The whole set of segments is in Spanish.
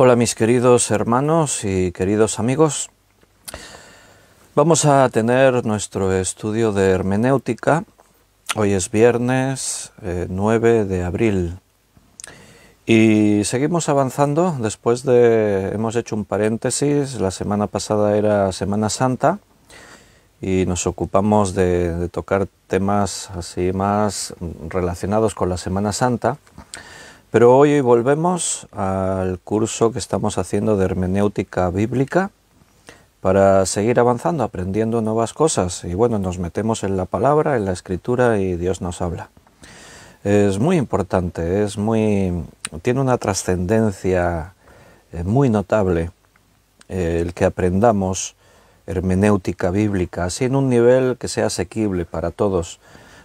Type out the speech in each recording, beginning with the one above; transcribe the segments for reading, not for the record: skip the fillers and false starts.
Hola mis queridos hermanos y queridos amigos. Vamos a tener nuestro estudio de hermenéutica. Hoy es viernes 9 de abril y seguimos avanzando. Hemos hecho un paréntesis. La semana pasada era Semana Santa y nos ocupamos de tocar temas así más relacionados con la Semana Santa. Pero hoy volvemos al curso que estamos haciendo de hermenéutica bíblica para seguir avanzando, aprendiendo nuevas cosas. Y bueno, nos metemos en la palabra, en la escritura y Dios nos habla. Es muy importante, tiene una trascendencia muy notable el que aprendamos hermenéutica bíblica, así en un nivel que sea asequible para todos,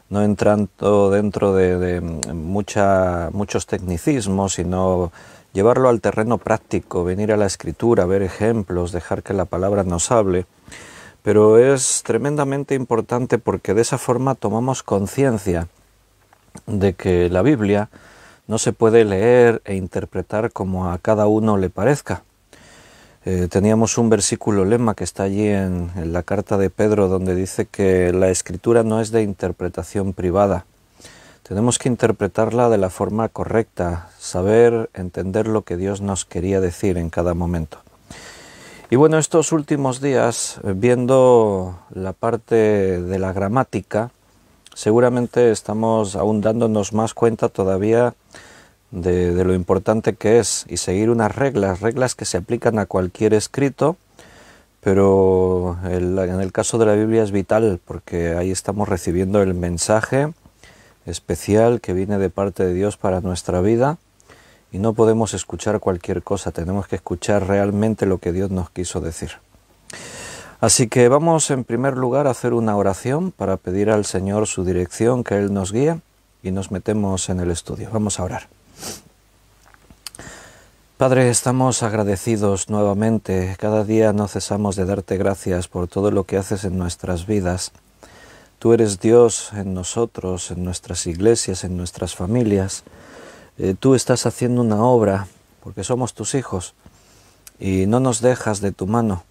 no entrando dentro de muchos tecnicismos, sino llevarlo al terreno práctico, venir a la escritura, ver ejemplos, dejar que la palabra nos hable. Pero es tremendamente importante porque de esa forma tomamos conciencia de que la Biblia no se puede leer e interpretar como a cada uno le parezca. Teníamos un versículo lema que está allí en la carta de Pedro, donde dice que la escritura no es de interpretación privada. Tenemos que interpretarla de la forma correcta, saber entender lo que Dios nos quería decir en cada momento. Y bueno, estos últimos días, viendo la parte de la gramática, seguramente estamos aún dándonos más cuenta todavía de lo importante que es, y seguir unas reglas que se aplican a cualquier escrito, pero en el caso de la Biblia es vital porque ahí estamos recibiendo el mensaje especial que viene de parte de Dios para nuestra vida y no podemos escuchar cualquier cosa, tenemos que escuchar realmente lo que Dios nos quiso decir. Así que vamos en primer lugar a hacer una oración para pedir al Señor su dirección, que Él nos guíe, y nos metemos en el estudio. Vamos a orar. Padre, estamos agradecidos nuevamente. Cada día no cesamos de darte gracias por todo lo que haces en nuestras vidas. Tú eres Dios en nosotros, en nuestras iglesias, en nuestras familias. Tú estás haciendo una obra porque somos tus hijos y no nos dejas de tu mano.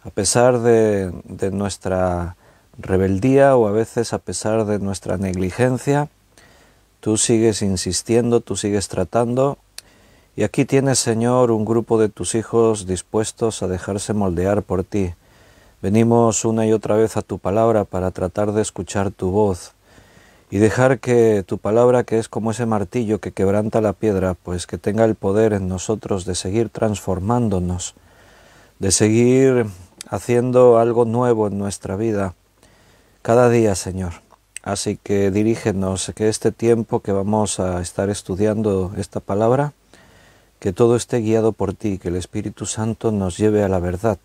A pesar de nuestra rebeldía o a veces a pesar de nuestra negligencia, tú sigues insistiendo, tú sigues tratando. Y aquí tienes, Señor, un grupo de tus hijos dispuestos a dejarse moldear por ti. Venimos una y otra vez a tu palabra para tratar de escuchar tu voz y dejar que tu palabra, que es como ese martillo que quebranta la piedra, pues que tenga el poder en nosotros de seguir transformándonos, de seguir haciendo algo nuevo en nuestra vida cada día, Señor. Así que dirígenos, que este tiempo que vamos a estar estudiando esta palabra, que todo esté guiado por ti, que el Espíritu Santo nos lleve a la verdad.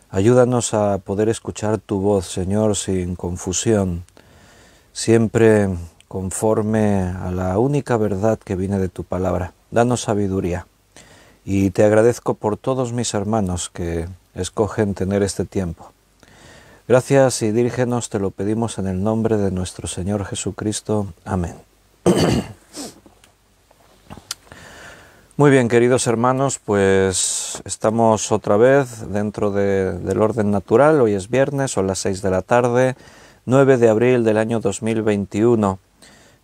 Ayúdanos a poder escuchar tu voz, Señor, sin confusión, siempre conforme a la única verdad que viene de tu palabra. Danos sabiduría. Y te agradezco por todos mis hermanos que escogen tener este tiempo. Gracias y dirígenos, te lo pedimos en el nombre de nuestro Señor Jesucristo. Amén. Muy bien, queridos hermanos, pues estamos otra vez dentro del orden natural. Hoy es viernes, son las 6 de la tarde, 9 de abril del año 2021.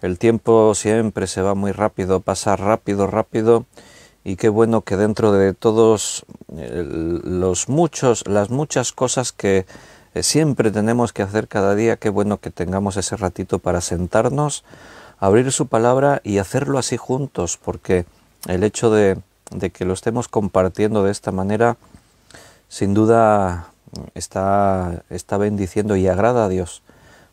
El tiempo siempre se va muy rápido, pasa rápido, y qué bueno que dentro de todos las muchas cosas que siempre tenemos que hacer cada día, qué bueno que tengamos ese ratito para sentarnos, abrir su palabra y hacerlo así juntos, porque el hecho de que lo estemos compartiendo de esta manera, sin duda está bendiciendo y agrada a Dios,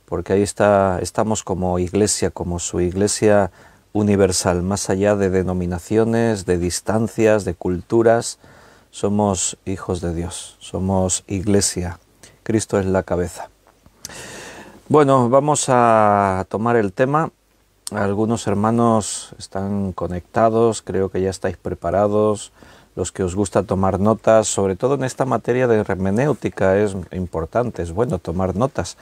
porque ahí estamos como iglesia, como su iglesia universal, más allá de denominaciones, de distancias, de culturas. Somos hijos de Dios, somos iglesia, Cristo es la cabeza. Bueno, vamos a tomar el tema. Algunos hermanos están conectados, creo que ya estáis preparados, los que os gusta tomar notas, sobre todo en esta materia de hermenéutica es importante, es bueno tomar notas.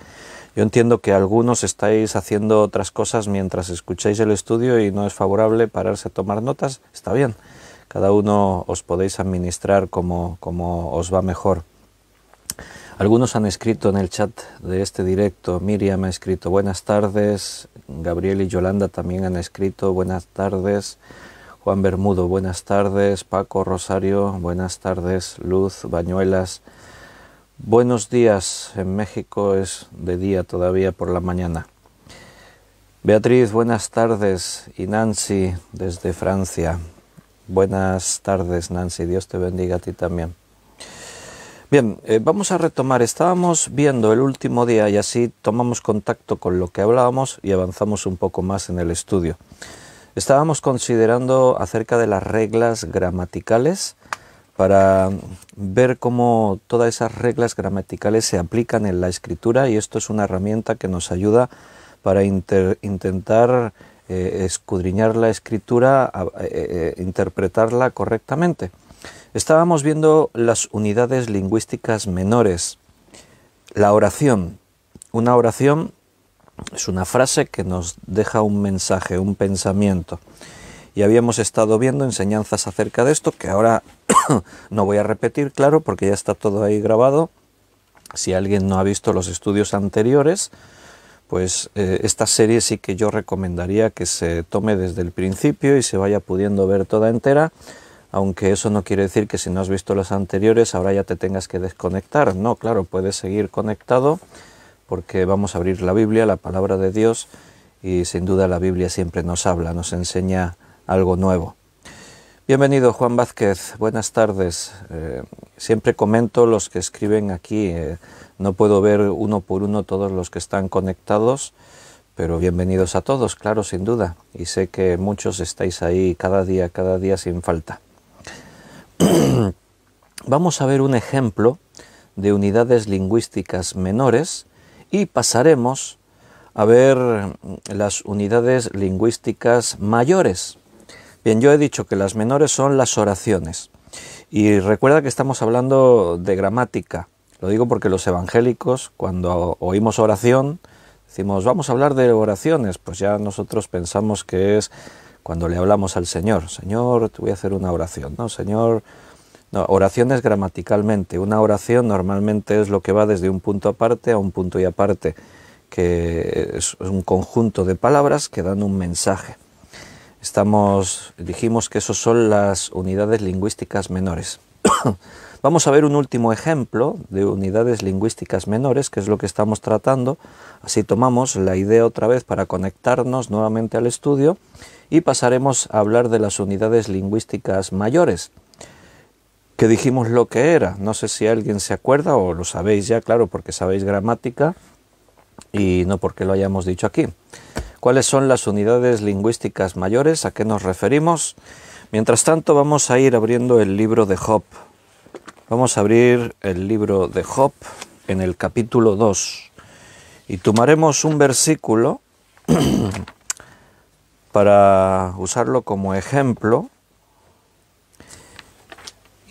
Yo entiendo que algunos estáis haciendo otras cosas mientras escucháis el estudio y no es favorable pararse a tomar notas, está bien. Cada uno os podéis administrar como os va mejor. Algunos han escrito en el chat de este directo. Miriam ha escrito buenas tardes, Gabriel y Yolanda también han escrito buenas tardes, Juan Bermudo buenas tardes, Paco Rosario buenas tardes, Luz Bañuelas buenos días. En México es de día todavía por la mañana. Beatriz buenas tardes, y Nancy desde Francia. Buenas tardes, Nancy, Dios te bendiga a ti también. Bien, vamos a retomar. Estábamos viendo el último día y así tomamos contacto con lo que hablábamos y avanzamos un poco más en el estudio. Estábamos considerando acerca de las reglas gramaticales para ver cómo todas esas reglas gramaticales se aplican en la escritura, y esto es una herramienta que nos ayuda para intentar escudriñar la escritura, interpretarla correctamente. Estábamos viendo las unidades lingüísticas menores. La oración. Una oración es una frase que nos deja un mensaje, un pensamiento. Y habíamos estado viendo enseñanzas acerca de esto, que ahora no voy a repetir, claro, porque ya está todo ahí grabado. Si alguien no ha visto los estudios anteriores, pues esta serie sí que yo recomendaría que se tome desde el principio y se vaya pudiendo ver toda entera, aunque eso no quiere decir que si no has visto los anteriores ahora ya te tengas que desconectar. No, claro, puedes seguir conectado porque vamos a abrir la Biblia, la palabra de Dios, y sin duda la Biblia siempre nos habla, nos enseña algo nuevo. Bienvenido Juan Vázquez, buenas tardes. Siempre comento los que escriben aquí, no puedo ver uno por uno todos los que están conectados, pero bienvenidos a todos, claro, sin duda, y sé que muchos estáis ahí cada día sin falta. Vamos a ver un ejemplo de unidades lingüísticas menores y pasaremos a ver las unidades lingüísticas mayores. Bien, yo he dicho que las menores son las oraciones. Y recuerda que estamos hablando de gramática. Lo digo porque los evangélicos, cuando oímos oración, decimos, vamos a hablar de oraciones. Pues ya nosotros pensamos que es cuando le hablamos al Señor. Señor, te voy a hacer una oración. No, Señor, no, oraciones gramaticalmente. Una oración normalmente es lo que va desde un punto aparte a un punto y aparte, que es un conjunto de palabras que dan un mensaje. Dijimos que esos son las unidades lingüísticas menores. Vamos a ver un último ejemplo de unidades lingüísticas menores, que es lo que estamos tratando. Así tomamos la idea otra vez para conectarnos nuevamente al estudio y pasaremos a hablar de las unidades lingüísticas mayores, que dijimos lo que era. No sé si alguien se acuerda o lo sabéis ya, claro, porque sabéis gramática y no porque lo hayamos dicho aquí. ¿Cuáles son las unidades lingüísticas mayores? ¿A qué nos referimos? Mientras tanto vamos a ir abriendo el libro de Job. Vamos a abrir el libro de Job en el capítulo 2 y tomaremos un versículo para usarlo como ejemplo,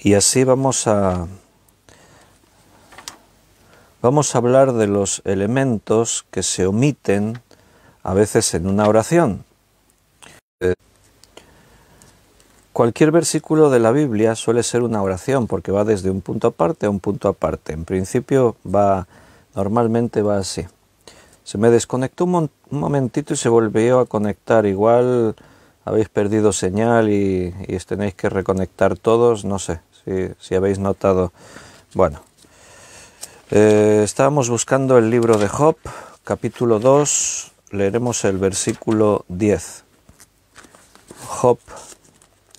y así vamos a hablar de los elementos que se omiten a veces en una oración. Cualquier versículo de la Biblia suele ser una oración porque va desde un punto aparte a un punto aparte. En principio normalmente va así. Se me desconectó un momentito y se volvió a conectar. Igual habéis perdido señal y tenéis que reconectar todos. No sé si habéis notado. Bueno, estábamos buscando el libro de Job, capítulo 2. Leeremos el versículo 10. Job,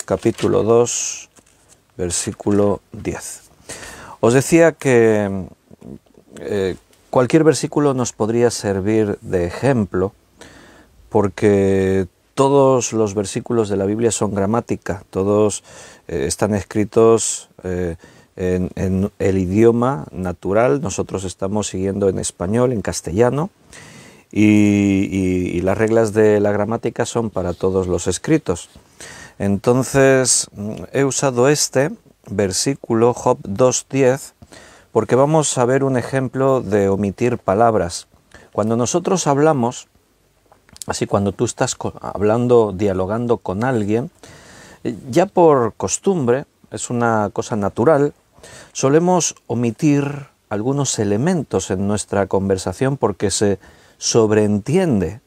capítulo 2, versículo 10. Os decía que cualquier versículo nos podría servir de ejemplo, porque todos los versículos de la Biblia son gramática, todos están escritos en el idioma natural. Nosotros estamos siguiendo en español, en castellano, y las reglas de la gramática son para todos los escritos. Entonces he usado este versículo, Job 2:10, porque vamos a ver un ejemplo de omitir palabras. Cuando nosotros hablamos, así cuando tú estás hablando, dialogando con alguien, Ya por costumbre, es una cosa natural, solemos omitir algunos elementos en nuestra conversación porque se sobreentiende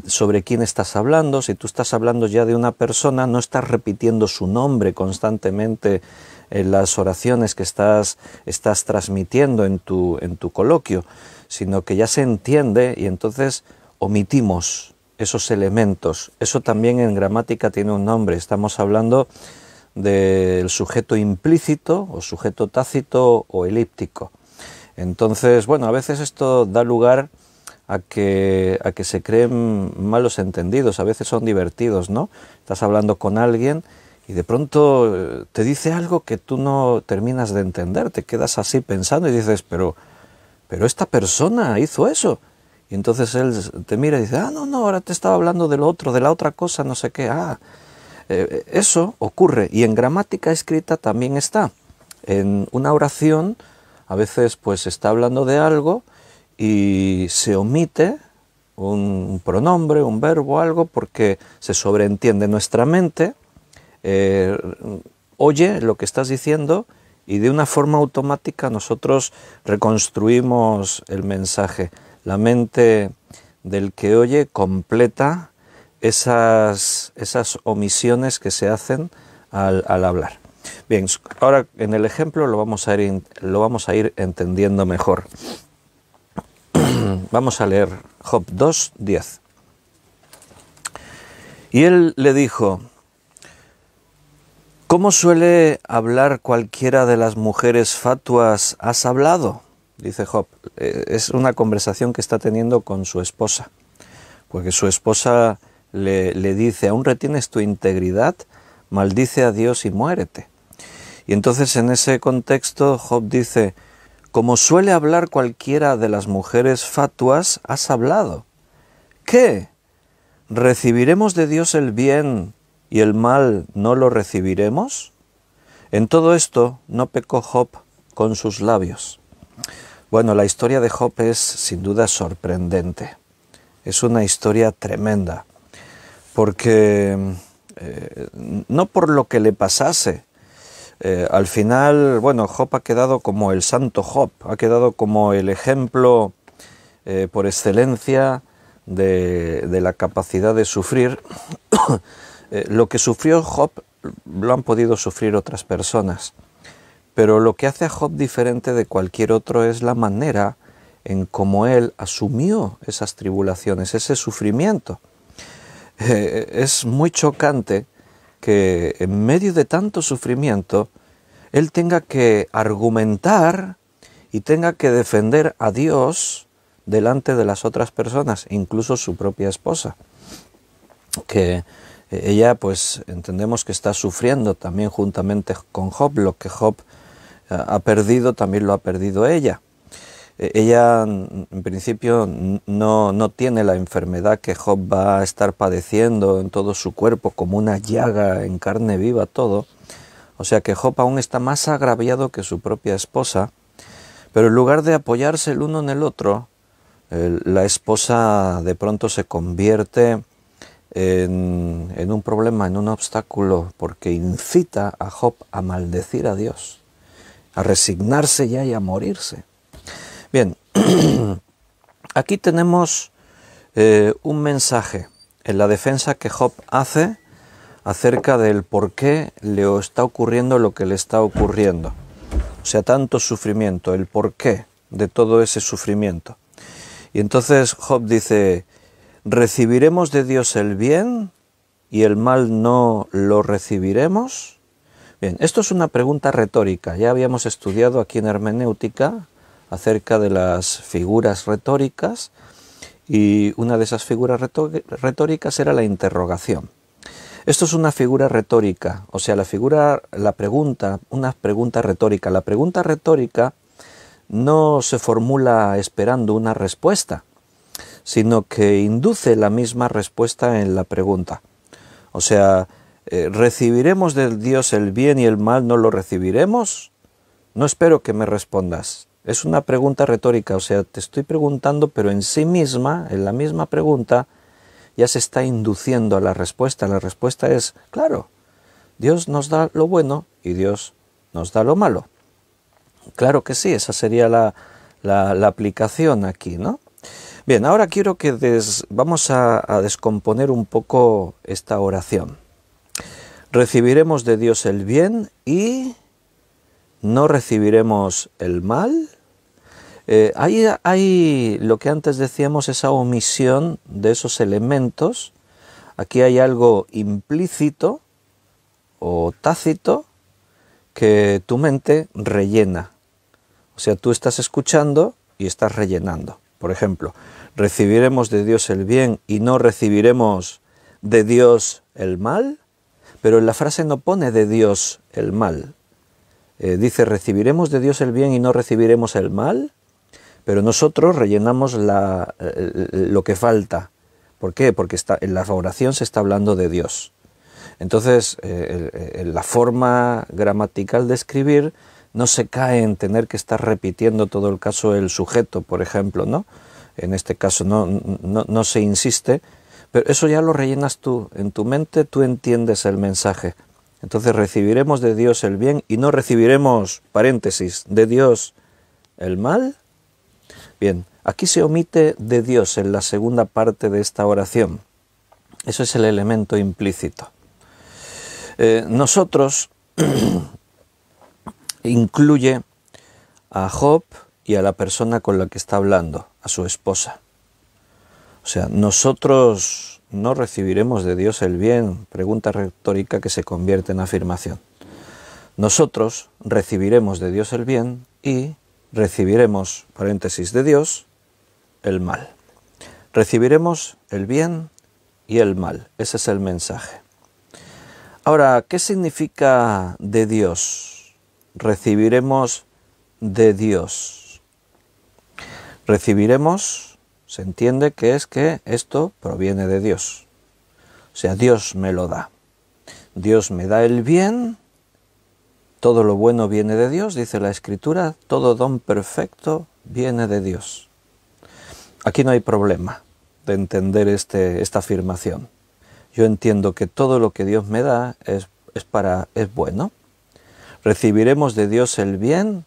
sobre quién estás hablando. Si tú estás hablando ya de una persona, no estás repitiendo su nombre constantemente en las oraciones que estás transmitiendo en tu coloquio, sino que ya se entiende y entonces omitimos esos elementos. Eso también en gramática tiene un nombre. Estamos hablando del sujeto implícito o sujeto tácito o elíptico. Entonces, bueno, a veces esto da lugar a que se creen malos entendidos, a veces son divertidos, ¿no? Estás hablando con alguien y de pronto te dice algo que tú no terminas de entender, te quedas así pensando y dices, pero esta persona hizo eso. Y entonces él te mira y dice, no, ahora te estaba hablando del otro, de la otra cosa, no sé qué. Eso ocurre, y en gramática escrita también está. En una oración a veces pues se está hablando de algo y se omite un pronombre, un verbo, algo, porque se sobreentiende. Nuestra mente oye lo que estás diciendo y de una forma automática nosotros reconstruimos el mensaje. La mente del que oye completa esas omisiones que se hacen al hablar. Bien, ahora en el ejemplo lo vamos a ir entendiendo mejor. Vamos a leer Job 2:10. Y él le dijo, ¿cómo suele hablar cualquiera de las mujeres fatuas has hablado? Dice Job. Es una conversación que está teniendo con su esposa, porque su esposa le dice, ¿aún retienes tu integridad? Maldice a Dios y muérete. Y entonces en ese contexto Job dice, como suele hablar cualquiera de las mujeres fatuas, has hablado. ¿Qué? ¿Recibiremos de Dios el bien y el mal no lo recibiremos? En todo esto no pecó Job con sus labios. Bueno, la historia de Job es sin duda sorprendente. Es una historia tremenda, porque no por lo que le pasase. Al final, bueno, Job ha quedado como el santo Job, ha quedado como el ejemplo por excelencia de la capacidad de sufrir. Lo que sufrió Job lo han podido sufrir otras personas, pero lo que hace a Job diferente de cualquier otro es la manera en cómo él asumió esas tribulaciones, ese sufrimiento. Es muy chocante que en medio de tanto sufrimiento él tenga que argumentar y tenga que defender a Dios delante de las otras personas, incluso su propia esposa, que ella pues entendemos que está sufriendo también juntamente con Job. Lo que Job ha perdido también lo ha perdido ella. Ella en principio no tiene la enfermedad que Job va a estar padeciendo en todo su cuerpo como una llaga en carne viva todo. O sea que Job aún está más agraviado que su propia esposa, pero en lugar de apoyarse el uno en el otro, la esposa de pronto se convierte en un problema, en un obstáculo, porque incita a Job a maldecir a Dios, a resignarse ya y a morirse. Bien, aquí tenemos un mensaje en la defensa que Job hace acerca del por qué le está ocurriendo lo que le está ocurriendo. O sea, tanto sufrimiento, el porqué de todo ese sufrimiento. Y entonces Job dice, ¿recibiremos de Dios el bien y el mal no lo recibiremos? Bien, esto es una pregunta retórica. Ya habíamos estudiado aquí en hermenéutica acerca de las figuras retóricas, y una de esas figuras retóricas era la interrogación. Esto es una figura retórica, o sea, una pregunta retórica. La pregunta retórica no se formula esperando una respuesta, sino que induce la misma respuesta en la pregunta. O sea, ¿recibiremos de Dios el bien y el mal no lo recibiremos? No espero que me respondas. Es una pregunta retórica, o sea, te estoy preguntando, pero en sí misma, en la misma pregunta, ya se está induciendo a la respuesta. La respuesta es, claro, Dios nos da lo bueno y Dios nos da lo malo. Claro que sí, esa sería la aplicación aquí, ¿no? Bien, ahora quiero que vamos a descomponer un poco esta oración. Recibiremos de Dios el bien y no recibiremos el mal. Ahí hay lo que antes decíamos, esa omisión de esos elementos. Aquí hay algo implícito o tácito que tu mente rellena. O sea, tú estás escuchando y estás rellenando. Por ejemplo, recibiremos de Dios el bien y no recibiremos de Dios el mal, pero en la frase no pone de Dios el mal. Dice, recibiremos de Dios el bien y no recibiremos el mal, pero nosotros rellenamos lo que falta. ¿Por qué? Porque en la oración se está hablando de Dios. Entonces, la forma gramatical de escribir no se cae en tener que estar repitiendo todo el caso el sujeto, por ejemplo, ¿no? En este caso no se insiste, pero eso ya lo rellenas tú. En tu mente tú entiendes el mensaje. Entonces recibiremos de Dios el bien y no recibiremos, paréntesis, de Dios el mal. Bien, aquí se omite de Dios en la segunda parte de esta oración. Eso es el elemento implícito. Nosotros incluye a Job y a la persona con la que está hablando, a su esposa. O sea, nosotros no recibiremos de Dios el bien, pregunta retórica que se convierte en afirmación. Nosotros recibiremos de Dios el bien y recibiremos, paréntesis, de Dios el mal. Recibiremos el bien y el mal. Ese es el mensaje. Ahora, ¿qué significa de Dios? Recibiremos de Dios. Recibiremos, se entiende que es que esto proviene de Dios. O sea, Dios me lo da. Dios me da el bien, todo lo bueno viene de Dios, dice la Escritura, todo don perfecto viene de Dios. Aquí no hay problema de entender esta afirmación. Yo entiendo que todo lo que Dios me da es bueno. Recibiremos de Dios el bien.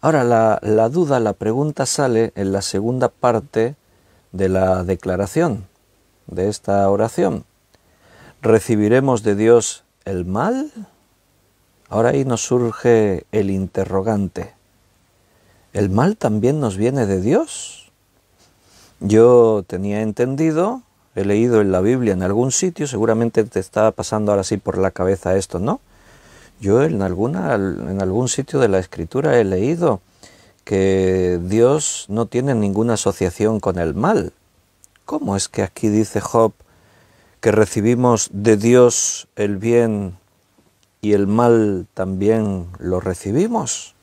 Ahora la duda, la pregunta sale en la segunda parte de la declaración, de esta oración. ¿Recibiremos de Dios el mal? Ahora ahí nos surge el interrogante. ¿El mal también nos viene de Dios? Yo tenía entendido, he leído en la Biblia en algún sitio, seguramente te está pasando ahora sí por la cabeza esto, ¿no? Yo en algún sitio de la Escritura he leído que Dios no tiene ninguna asociación con el mal. ¿Cómo es que aquí dice Job que recibimos de Dios el bien y el mal también lo recibimos?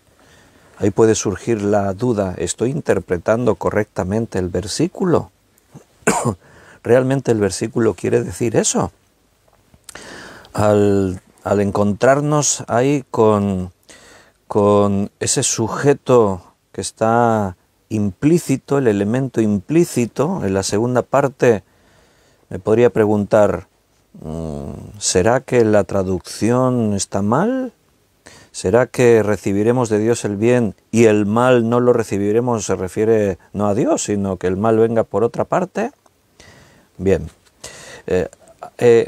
Ahí puede surgir la duda, ¿estoy interpretando correctamente el versículo? ¿Realmente el versículo quiere decir eso? Al encontrarnos ahí con ese sujeto que está implícito, el elemento implícito, en la segunda parte me podría preguntar, ¿será que la traducción está mal? ¿Será que recibiremos de Dios el bien y el mal no lo recibiremos? Se refiere no a Dios, sino que el mal venga por otra parte. Bien,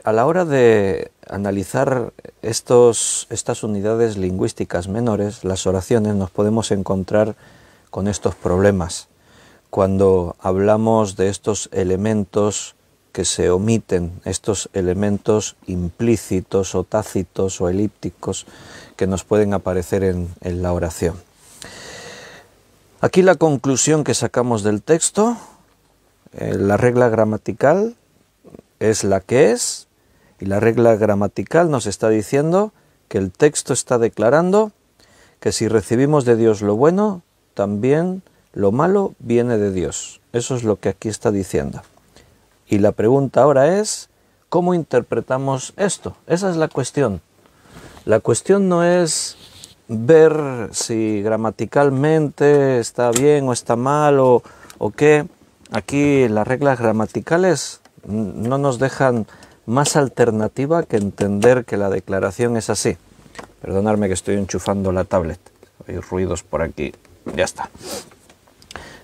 a la hora de analizar estas unidades lingüísticas menores, las oraciones, nos podemos encontrar con estos problemas. Cuando hablamos de estos elementos que se omiten, estos elementos implícitos o tácitos o elípticos que nos pueden aparecer en la oración. Aquí la conclusión que sacamos del texto, la regla gramatical es la que es, y la regla gramatical nos está diciendo que el texto está declarando que si recibimos de Dios lo bueno, también lo malo viene de Dios. Eso es lo que aquí está diciendo. Y la pregunta ahora es, ¿cómo interpretamos esto? Esa es la cuestión. La cuestión no es ver si gramaticalmente está bien o está mal o qué. Aquí las reglas gramaticales no nos dejan más alternativa que entender que la declaración es así. Perdonadme que estoy enchufando la tablet, hay ruidos por aquí, ya está.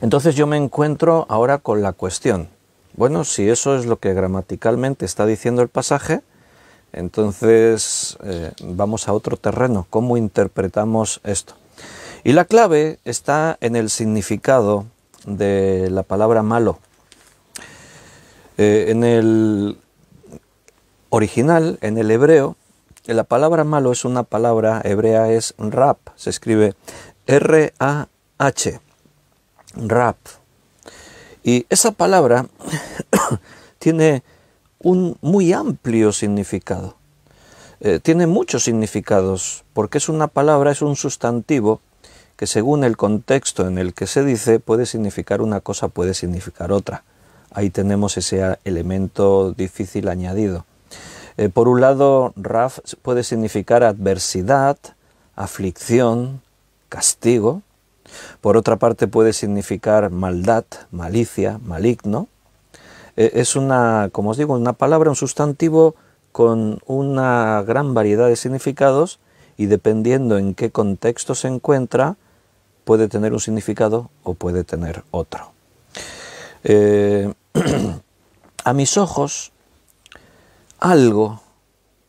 Entonces yo me encuentro ahora con la cuestión. Bueno, si eso es lo que gramaticalmente está diciendo el pasaje, entonces vamos a otro terreno. ¿Cómo interpretamos esto? Y la clave está en el significado de la palabra malo. En el original, en el hebreo, la palabra malo es una palabra hebrea, es rap, se escribe R-A-H, rap. Y esa palabra tiene un muy amplio significado. Tiene muchos significados, porque es una palabra, es un sustantivo que según el contexto en el que se dice puede significar una cosa, puede significar otra. Ahí tenemos ese elemento difícil añadido. Por un lado, raf puede significar adversidad, aflicción, castigo. Por otra parte puede significar maldad, malicia, maligno. Es una, como os digo, una palabra, un sustantivo con una gran variedad de significados y dependiendo en qué contexto se encuentra, puede tener un significado o puede tener otro. A mis ojos, algo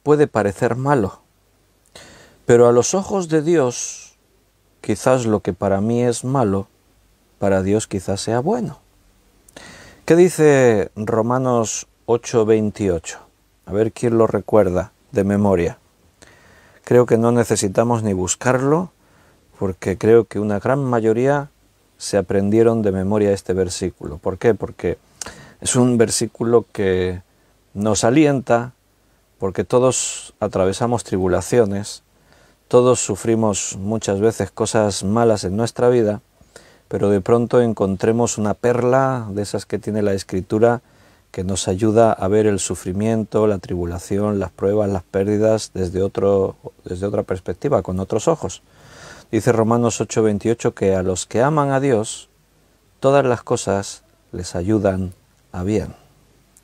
puede parecer malo, pero a los ojos de Dios, quizás lo que para mí es malo, para Dios quizás sea bueno. ¿Qué dice Romanos 8:28? A ver quién lo recuerda de memoria. Creo que no necesitamos ni buscarlo, porque creo que una gran mayoría se aprendieron de memoria este versículo. ¿Por qué? Porque es un versículo que nos alienta, porque todos atravesamos tribulaciones, todos sufrimos muchas veces cosas malas en nuestra vida, pero de pronto encontremos una perla de esas que tiene la Escritura que nos ayuda a ver el sufrimiento, la tribulación, las pruebas, las pérdidas desde otra perspectiva, con otros ojos. Dice Romanos 8:28 que a los que aman a Dios, todas las cosas les ayudan a bien.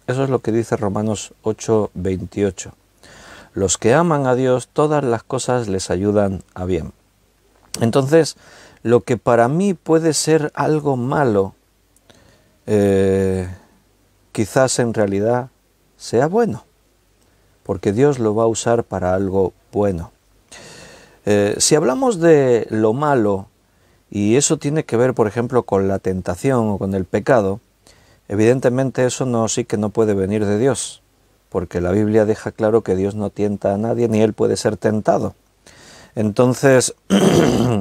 Eso es lo que dice Romanos 8:28. Los que aman a Dios, todas las cosas les ayudan a bien. Entonces, lo que para mí puede ser algo malo, quizás en realidad sea bueno, porque Dios lo va a usar para algo bueno. Si hablamos de lo malo, y eso tiene que ver, por ejemplo, con la tentación o con el pecado, evidentemente eso sí que no puede venir de Dios, porque la Biblia deja claro que Dios no tienta a nadie, ni Él puede ser tentado. Entonces,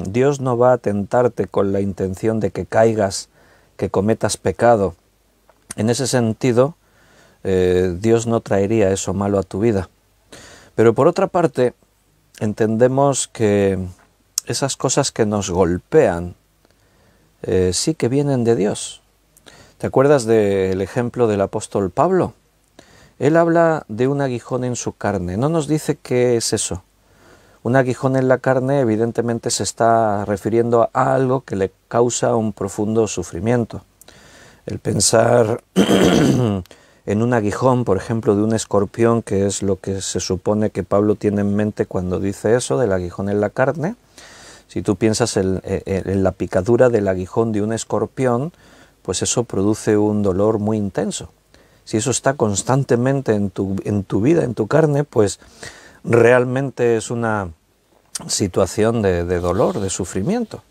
Dios no va a tentarte con la intención de que caigas, que cometas pecado. En ese sentido, Dios no traería eso malo a tu vida. Pero por otra parte, entendemos que esas cosas que nos golpean sí que vienen de Dios. ¿Te acuerdas del ejemplo del apóstol Pablo? Él habla de un aguijón en su carne. No nos dice qué es eso. Un aguijón en la carne evidentemente se está refiriendo a algo que le causa un profundo sufrimiento. El pensar en un aguijón, por ejemplo, de un escorpión, que es lo que se supone que Pablo tiene en mente cuando dice eso, del aguijón en la carne. Si tú piensas en la picadura del aguijón de un escorpión, pues eso produce un dolor muy intenso. Si eso está constantemente en tu vida, en tu carne, pues realmente es una situación de dolor, de sufrimiento.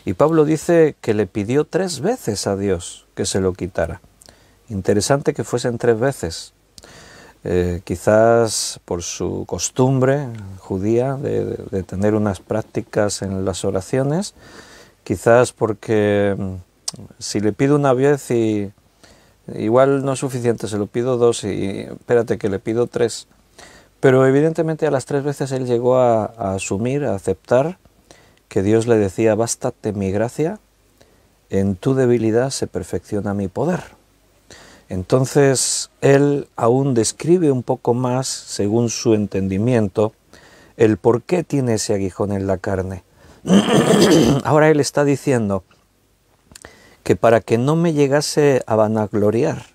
Y Pablo dice que le pidió 3 veces a Dios que se lo quitara. Interesante que fuesen 3 veces. Quizás por su costumbre judía de tener unas prácticas en las oraciones, quizás porque si le pido una vez y igual no es suficiente, se lo pido 2 y espérate que le pido 3. Pero evidentemente a las 3 veces él llegó a asumir, a aceptar que Dios le decía: bástate mi gracia, en tu debilidad se perfecciona mi poder. Entonces él aún describe un poco más, según su entendimiento, el por qué tiene ese aguijón en la carne. Ahora él está diciendo que para que no me llegase a vanagloriar,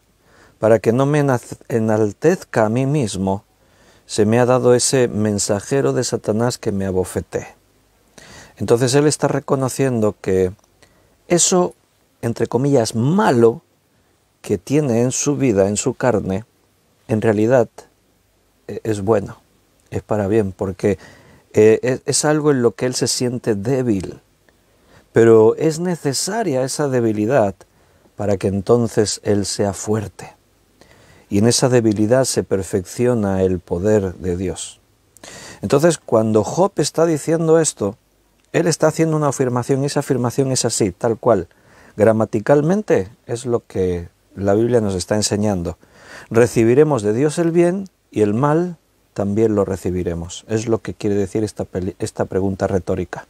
para que no me enaltezca a mí mismo, se me ha dado ese mensajero de Satanás que me abofetee. Entonces él está reconociendo que eso, entre comillas, malo que tiene en su vida, en su carne, en realidad es bueno, es para bien, porque es algo en lo que él se siente débil, pero es necesaria esa debilidad para que entonces él sea fuerte. Y en esa debilidad se perfecciona el poder de Dios. Entonces, cuando Job está diciendo esto, él está haciendo una afirmación, y esa afirmación es así, tal cual. Gramaticalmente es lo que la Biblia nos está enseñando. Recibiremos de Dios el bien y el mal también lo recibiremos. Es lo que quiere decir esta pregunta retórica.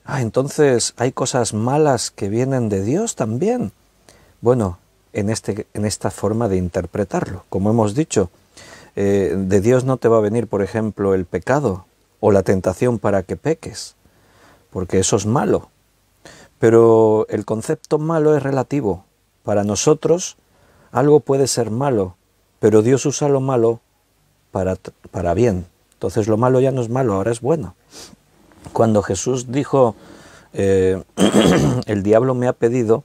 Entonces, ¿hay cosas malas que vienen de Dios también? Bueno, en esta forma de interpretarlo. Como hemos dicho, de Dios no te va a venir, por ejemplo, el pecado o la tentación para que peques, porque eso es malo. Pero el concepto malo es relativo. Para nosotros, algo puede ser malo, pero Dios usa lo malo para bien. Entonces lo malo ya no es malo, ahora es bueno. Cuando Jesús dijo, el diablo me ha pedido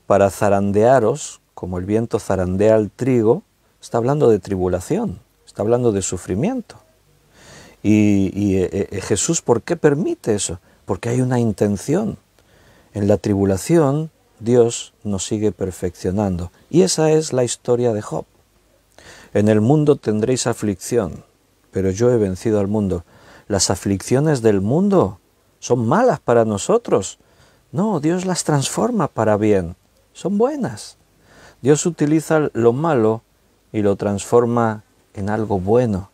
para zarandearos, como el viento zarandea el trigo, está hablando de tribulación, está hablando de sufrimiento. Y Jesús, ¿por qué permite eso? Porque hay una intención. En la tribulación, Dios nos sigue perfeccionando. Y esa es la historia de Job. En el mundo tendréis aflicción, pero yo he vencido al mundo. Las aflicciones del mundo son malas para nosotros. No, Dios las transforma para bien. Son buenas. Dios utiliza lo malo y lo transforma en algo bueno.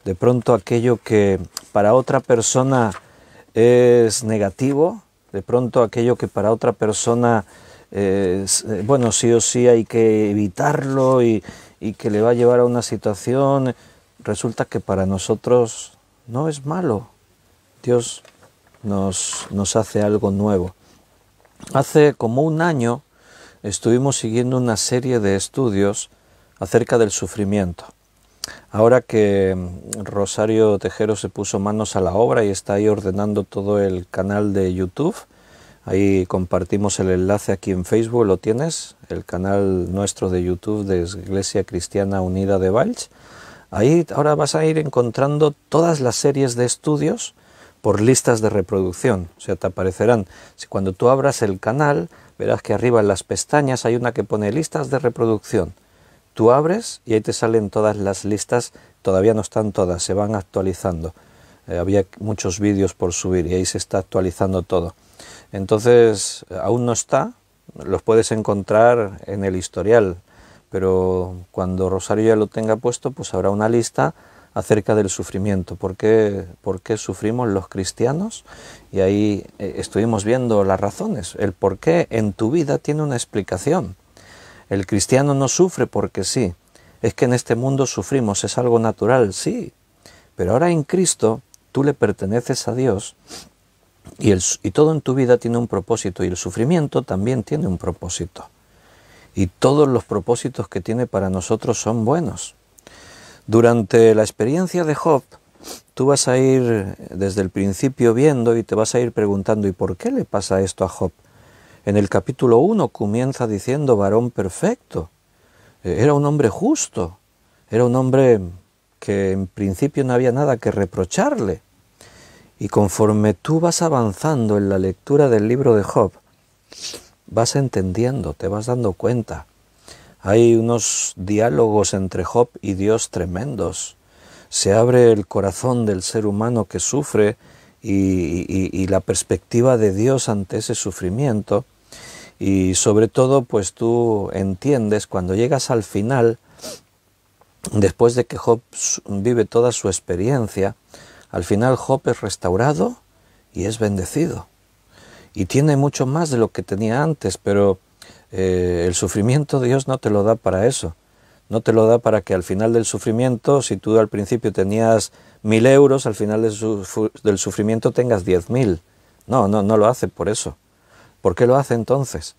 De pronto aquello que para otra persona es negativo, de pronto aquello que para otra persona, bueno, sí o sí hay que evitarlo y que le va a llevar a una situación, resulta que para nosotros no es malo. Dios nos hace algo nuevo. Hace como un año estuvimos siguiendo una serie de estudios acerca del sufrimiento. Ahora que Rosario Tejero se puso manos a la obra y está ahí ordenando todo el canal de YouTube, ahí compartimos el enlace aquí en Facebook, ¿lo tienes? El canal nuestro de YouTube de Iglesia Cristiana Unida de Valls. Ahí ahora vas a ir encontrando todas las series de estudios por listas de reproducción. O sea, te aparecerán, si cuando tú abras el canal, verás que arriba en las pestañas hay una que pone listas de reproducción. Tú abres y ahí te salen todas las listas, todavía no están todas, se van actualizando. Había muchos vídeos por subir y ahí se está actualizando todo. Entonces, aún no está, los puedes encontrar en el historial, pero cuando Rosario ya lo tenga puesto, pues habrá una lista acerca del sufrimiento. ¿Por qué sufrimos los cristianos? Y ahí estuvimos viendo las razones. El por qué en tu vida tiene una explicación. El cristiano no sufre porque sí. Es que en este mundo sufrimos, es algo natural, sí. Pero ahora en Cristo tú le perteneces a Dios y todo en tu vida tiene un propósito y el sufrimiento también tiene un propósito. Y todos los propósitos que tiene para nosotros son buenos. Durante la experiencia de Job, tú vas a ir desde el principio viendo y te vas a ir preguntando, ¿y por qué le pasa esto a Job? En el capítulo 1 comienza diciendo varón perfecto. Era un hombre justo, era un hombre que en principio no había nada que reprocharle. Y conforme tú vas avanzando en la lectura del libro de Job, vas entendiendo, te vas dando cuenta. Hay unos diálogos entre Job y Dios tremendos. Se abre el corazón del ser humano que sufre y la perspectiva de Dios ante ese sufrimiento. Y sobre todo, pues tú entiendes, cuando llegas al final, después de que Job vive toda su experiencia, al final Job es restaurado y es bendecido. Y tiene mucho más de lo que tenía antes, pero el sufrimiento Dios no te lo da para eso. No te lo da para que al final del sufrimiento, si tú al principio tenías 1000 euros, al final del sufrimiento tengas 10.000. No lo hace por eso. ¿Por qué lo hace entonces?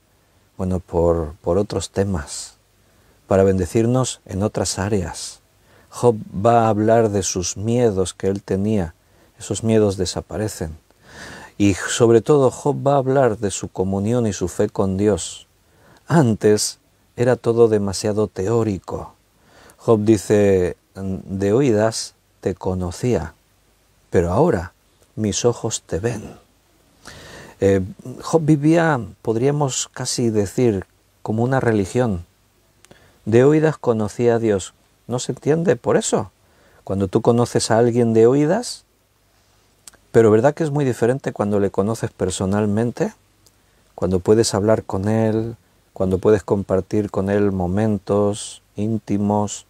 Bueno, por otros temas, para bendecirnos en otras áreas. Job va a hablar de sus miedos que él tenía, esos miedos desaparecen. Y sobre todo Job va a hablar de su comunión y su fe con Dios. Antes era todo demasiado teórico. Job dice, de oídas te conocía, pero ahora mis ojos te ven. Job vivía, podríamos casi decir, como una religión. De oídas conocía a Dios. ¿No se entiende por eso? Cuando tú conoces a alguien de oídas, pero ¿verdad que es muy diferente cuando le conoces personalmente? Cuando puedes hablar con él, cuando puedes compartir con él momentos íntimos.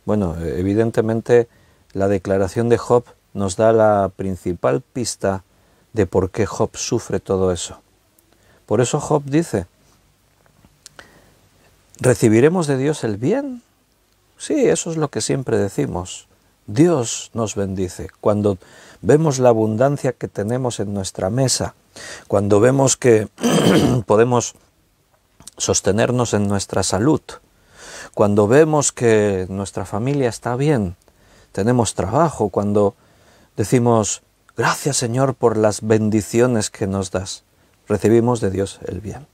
Bueno, evidentemente la declaración de Job nos da la principal pista de por qué Job sufre todo eso. Por eso Job dice, ¿recibiremos de Dios el bien? Sí, eso es lo que siempre decimos. Dios nos bendice. Cuando vemos la abundancia que tenemos en nuestra mesa, cuando vemos que podemos sostenernos en nuestra salud, cuando vemos que nuestra familia está bien, tenemos trabajo, cuando decimos, gracias Señor por las bendiciones que nos das, recibimos de Dios el bien.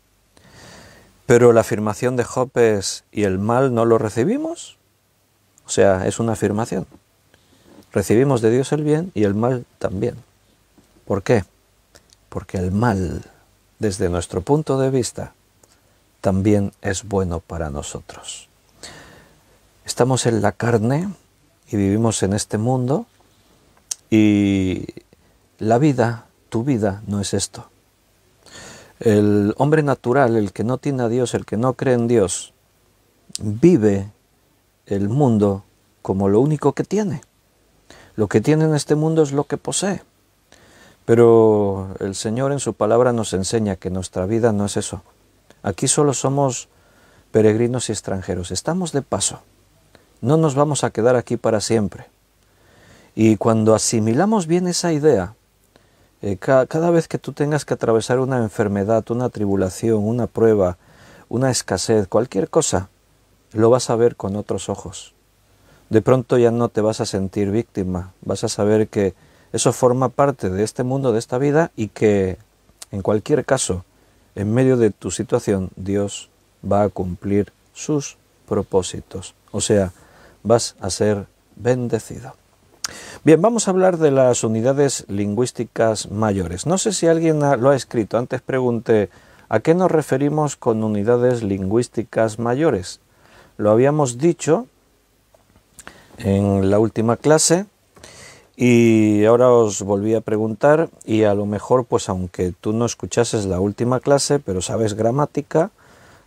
Pero la afirmación de Job es, ¿y el mal no lo recibimos? O sea, es una afirmación. Recibimos de Dios el bien y el mal también. ¿Por qué? Porque el mal, desde nuestro punto de vista, también es bueno para nosotros. Estamos en la carne y vivimos en este mundo y la vida, tu vida, no es esto. El hombre natural, el que no tiene a Dios, el que no cree en Dios, vive el mundo como lo único que tiene. Lo que tiene en este mundo es lo que posee. Pero el Señor en su palabra nos enseña que nuestra vida no es eso. Aquí solo somos peregrinos y extranjeros. Estamos de paso. No nos vamos a quedar aquí para siempre. Y cuando asimilamos bien esa idea, cada vez que tú tengas que atravesar una enfermedad, una tribulación, una prueba, una escasez, cualquier cosa, lo vas a ver con otros ojos. De pronto ya no te vas a sentir víctima, vas a saber que eso forma parte de este mundo, de esta vida, y que en cualquier caso, en medio de tu situación, Dios va a cumplir sus propósitos. O sea, vas a ser bendecido. Bien, vamos a hablar de las unidades lingüísticas mayores. No sé si alguien lo ha escrito. Antes pregunté, ¿a qué nos referimos con unidades lingüísticas mayores? Lo habíamos dicho en la última clase y ahora os volví a preguntar y a lo mejor, pues aunque tú no escuchases la última clase, pero sabes gramática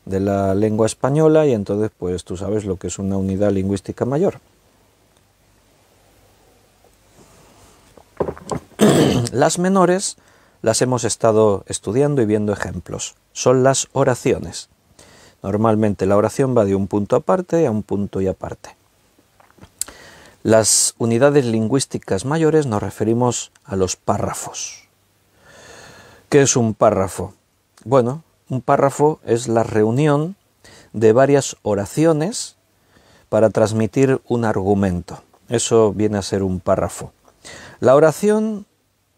de la lengua española y entonces pues tú sabes lo que es una unidad lingüística mayor. Las menores las hemos estado estudiando y viendo ejemplos. Son las oraciones. Normalmente la oración va de un punto aparte a un punto y aparte. Las unidades lingüísticas mayores nos referimos a los párrafos. ¿Qué es un párrafo? Bueno, un párrafo es la reunión de varias oraciones para transmitir un argumento. Eso viene a ser un párrafo. La oración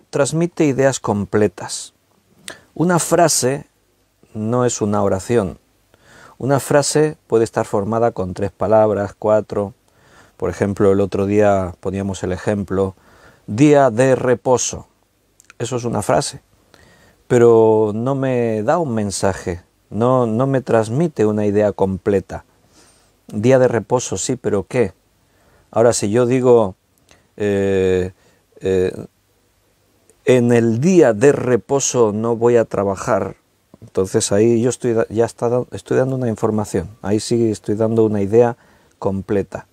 transmite ideas completas. Una frase no es una oración. Una frase puede estar formada con 3 palabras, 4. Por ejemplo, el otro día poníamos el ejemplo, día de reposo. Eso es una frase, pero no me da un mensaje, no me transmite una idea completa. Día de reposo, sí, pero ¿qué? Ahora, si yo digo, en el día de reposo no voy a trabajar, entonces ahí yo estoy dando una información, ahí sí estoy dando una idea completa.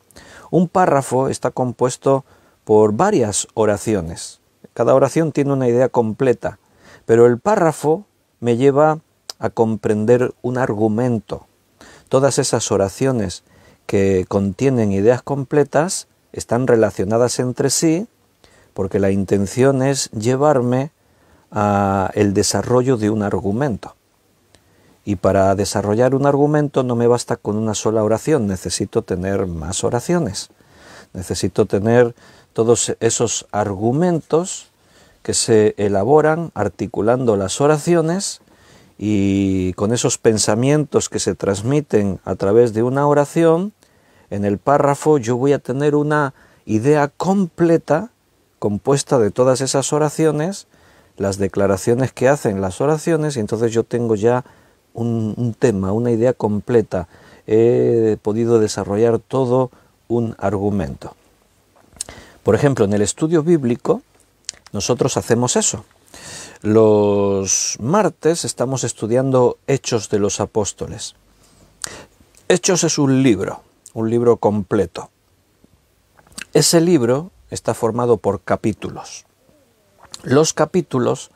Un párrafo está compuesto por varias oraciones. Cada oración tiene una idea completa, pero el párrafo me lleva a comprender un argumento. Todas esas oraciones que contienen ideas completas están relacionadas entre sí porque la intención es llevarme a el desarrollo de un argumento. Y para desarrollar un argumento no me basta con una sola oración, necesito tener más oraciones. Necesito tener todos esos argumentos que se elaboran articulando las oraciones, y con esos pensamientos que se transmiten a través de una oración, en el párrafo yo voy a tener una idea completa compuesta de todas esas oraciones, las declaraciones que hacen las oraciones, y entonces yo tengo ya un tema, una idea completa. He podido desarrollar todo un argumento. Por ejemplo, en el estudio bíblico nosotros hacemos eso. Los martes estamos estudiando Hechos de los Apóstoles. Hechos es un libro completo. Ese libro está formado por capítulos. Los capítulos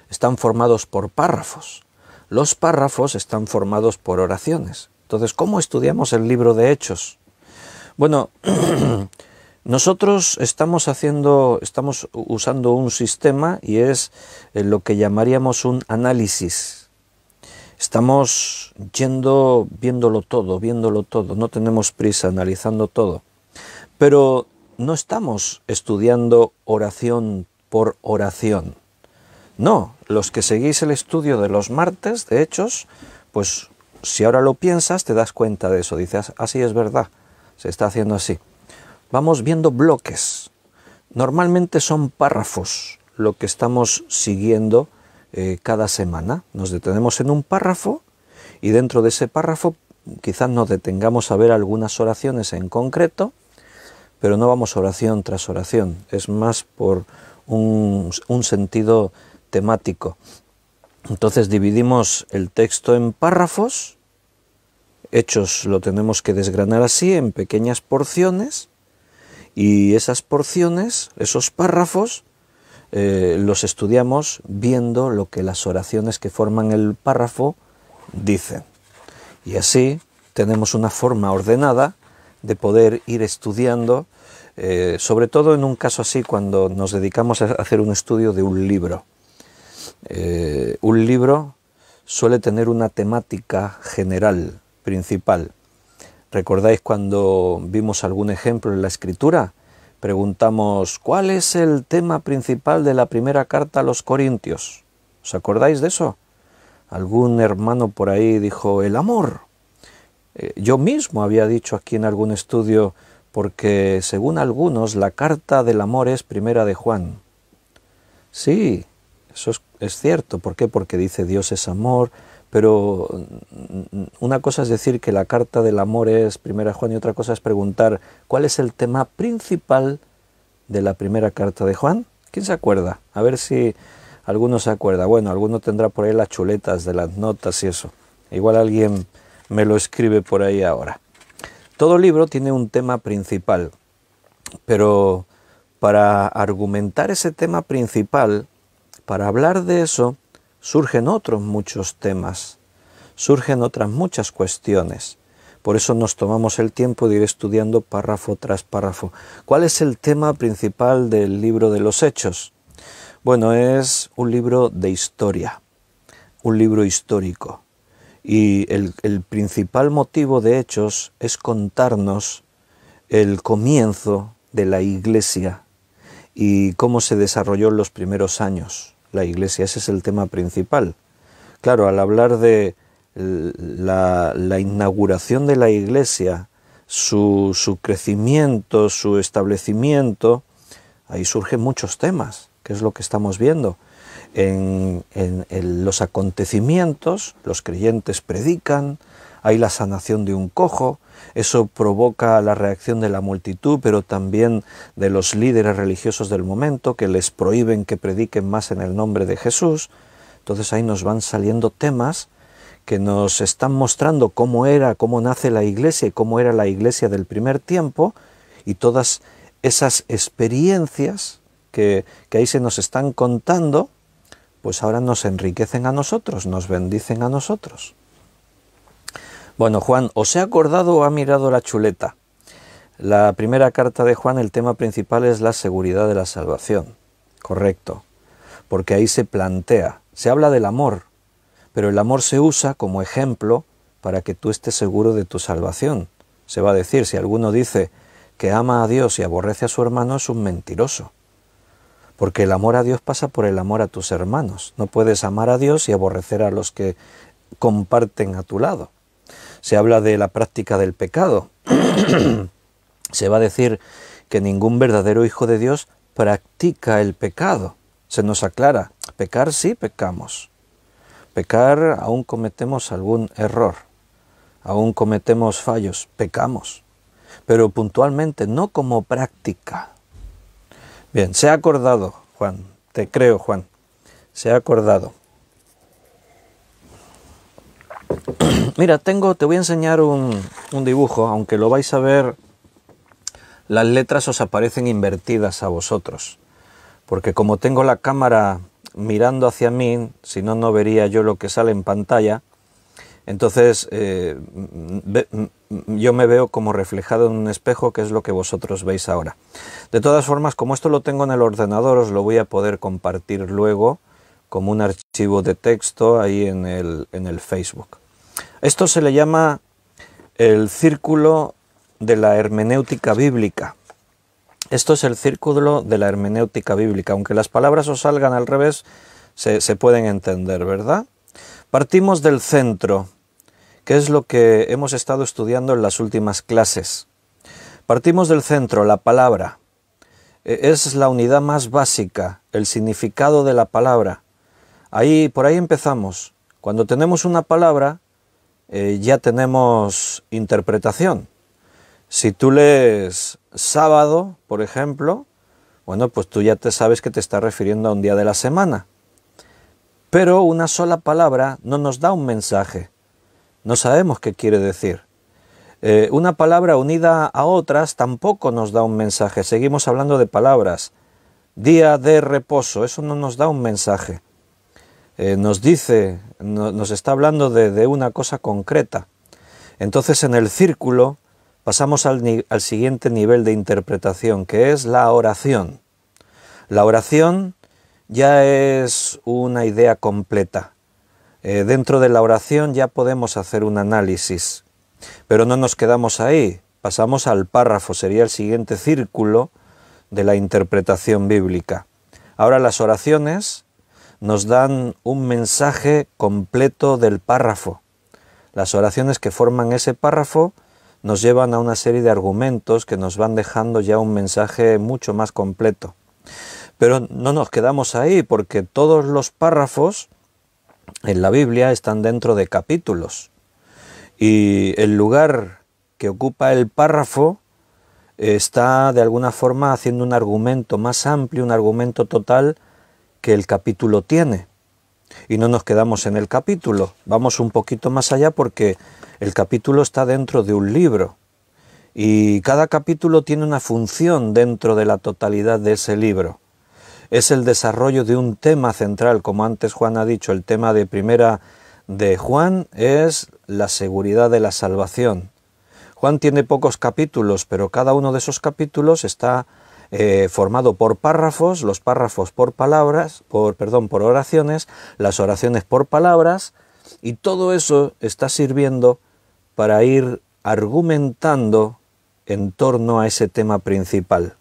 están formados por párrafos. Los párrafos están formados por oraciones. Entonces, ¿cómo estudiamos el libro de Hechos? Bueno, nosotros estamos usando un sistema, y es lo que llamaríamos un análisis. Estamos viéndolo todo, no tenemos prisa, analizando todo. Pero no estamos estudiando oración por oración. No, los que seguís el estudio de los martes, de Hechos, pues si ahora lo piensas te das cuenta de eso, dices, así es verdad, se está haciendo así. Vamos viendo bloques, normalmente son párrafos lo que estamos siguiendo cada semana. Nos detenemos en un párrafo y dentro de ese párrafo quizás nos detengamos a ver algunas oraciones en concreto, pero no vamos oración tras oración, es más por un sentido temático. Entonces dividimos el texto en párrafos. Hechos lo tenemos que desgranar así, en pequeñas porciones, y esas porciones, esos párrafos, los estudiamos viendo lo que las oraciones que forman el párrafo dicen. Y así tenemos una forma ordenada de poder ir estudiando, sobre todo en un caso así, cuando nos dedicamos a hacer un estudio de un libro. Un libro suele tener una temática general, principal. ¿Recordáis cuando vimos algún ejemplo en la Escritura? Preguntamos, ¿cuál es el tema principal de la primera carta a los Corintios? ¿Os acordáis de eso? Algún hermano por ahí dijo, el amor. Yo mismo había dicho aquí en algún estudio, porque según algunos la carta del amor es primera de Juan. Sí, eso es cierto. ¿Por qué? Porque dice Dios es amor, pero una cosa es decir que la carta del amor es primera de Juan y otra cosa es preguntar ¿cuál es el tema principal de la primera carta de Juan? ¿Quién se acuerda? A ver si alguno se acuerda. Bueno, alguno tendrá por ahí las chuletas de las notas y eso. Igual alguien me lo escribe por ahí ahora. Todo libro tiene un tema principal, pero para argumentar ese tema principal, para hablar de eso, surgen otros muchos temas, surgen otras muchas cuestiones. Por eso nos tomamos el tiempo de ir estudiando párrafo tras párrafo. ¿Cuál es el tema principal del libro de los Hechos? Bueno, es un libro de historia, un libro histórico. Y el principal motivo de Hechos es contarnos el comienzo de la Iglesia y cómo se desarrolló en los primeros años la Iglesia. Ese es el tema principal. Claro, al hablar de la inauguración de la Iglesia, su crecimiento, su establecimiento, ahí surgen muchos temas, que es lo que estamos viendo. En los acontecimientos, los creyentes predican, hay la sanación de un cojo, eso provoca la reacción de la multitud, pero también de los líderes religiosos del momento, que les prohíben que prediquen más en el nombre de Jesús. Entonces ahí nos van saliendo temas que nos están mostrando cómo nace la Iglesia y cómo era la Iglesia del primer tiempo, y todas esas experiencias que ahí se nos están contando, pues ahora nos enriquecen a nosotros, nos bendicen a nosotros. Bueno, Juan, ¿os he acordado o ha mirado la chuleta? La primera carta de Juan, el tema principal es la seguridad de la salvación. Correcto, porque ahí se plantea, se habla del amor, pero el amor se usa como ejemplo para que tú estés seguro de tu salvación. Se va a decir, si alguno dice que ama a Dios y aborrece a su hermano, es un mentiroso. Porque el amor a Dios pasa por el amor a tus hermanos. No puedes amar a Dios y aborrecer a los que comparten a tu lado. Se habla de la práctica del pecado. Se va a decir que ningún verdadero hijo de Dios practica el pecado. Se nos aclara, pecar sí pecamos. Pecar aún cometemos algún error. Aún cometemos fallos, pecamos. Pero puntualmente, no como práctica. Bien, se ha acordado, Juan, te creo, Juan, se ha acordado. Mira, te voy a enseñar un dibujo, aunque lo vais a ver, las letras os aparecen invertidas a vosotros, porque como tengo la cámara mirando hacia mí, si no, no vería yo lo que sale en pantalla. Entonces, yo me veo como reflejado en un espejo, que es lo que vosotros veis ahora. De todas formas, como esto lo tengo en el ordenador, os lo voy a poder compartir luego como un archivo de texto ahí en el Facebook. Esto se le llama el círculo de la hermenéutica bíblica. Esto es el círculo de la hermenéutica bíblica. Aunque las palabras os salgan al revés, se pueden entender, ¿verdad? Partimos del centro, que es lo que hemos estado estudiando en las últimas clases. Partimos del centro, la palabra. Es la unidad más básica, el significado de la palabra. Por ahí empezamos. Cuando tenemos una palabra, ya tenemos interpretación. Si tú lees sábado, por ejemplo, bueno, pues tú ya te sabes que te está refiriendo a un día de la semana. Pero una sola palabra no nos da un mensaje. No sabemos qué quiere decir. Una palabra unida a otras tampoco nos da un mensaje. Seguimos hablando de palabras. Día de reposo, eso no nos da un mensaje. Nos está hablando de una cosa concreta. Entonces en el círculo pasamos al siguiente nivel de interpretación, que es la oración. La oración ya es una idea completa. Dentro de la oración ya podemos hacer un análisis, pero no nos quedamos ahí, pasamos al párrafo, sería el siguiente círculo de la interpretación bíblica. Ahora las oraciones nos dan un mensaje completo del párrafo. Las oraciones que forman ese párrafo nos llevan a una serie de argumentos que nos van dejando ya un mensaje mucho más completo. Pero no nos quedamos ahí, porque todos los párrafos en la Biblia están dentro de capítulos. Y el lugar que ocupa el párrafo está de alguna forma haciendo un argumento más amplio, un argumento total que el capítulo tiene. Y no nos quedamos en el capítulo, vamos un poquito más allá, porque el capítulo está dentro de un libro. Y cada capítulo tiene una función dentro de la totalidad de ese libro. Es el desarrollo de un tema central, como antes Juan ha dicho. El tema de primera de Juan es la seguridad de la salvación. Juan tiene pocos capítulos, pero cada uno de esos capítulos está formado por párrafos, los párrafos por palabras, por oraciones, las oraciones por palabras, y todo eso está sirviendo para ir argumentando en torno a ese tema principal.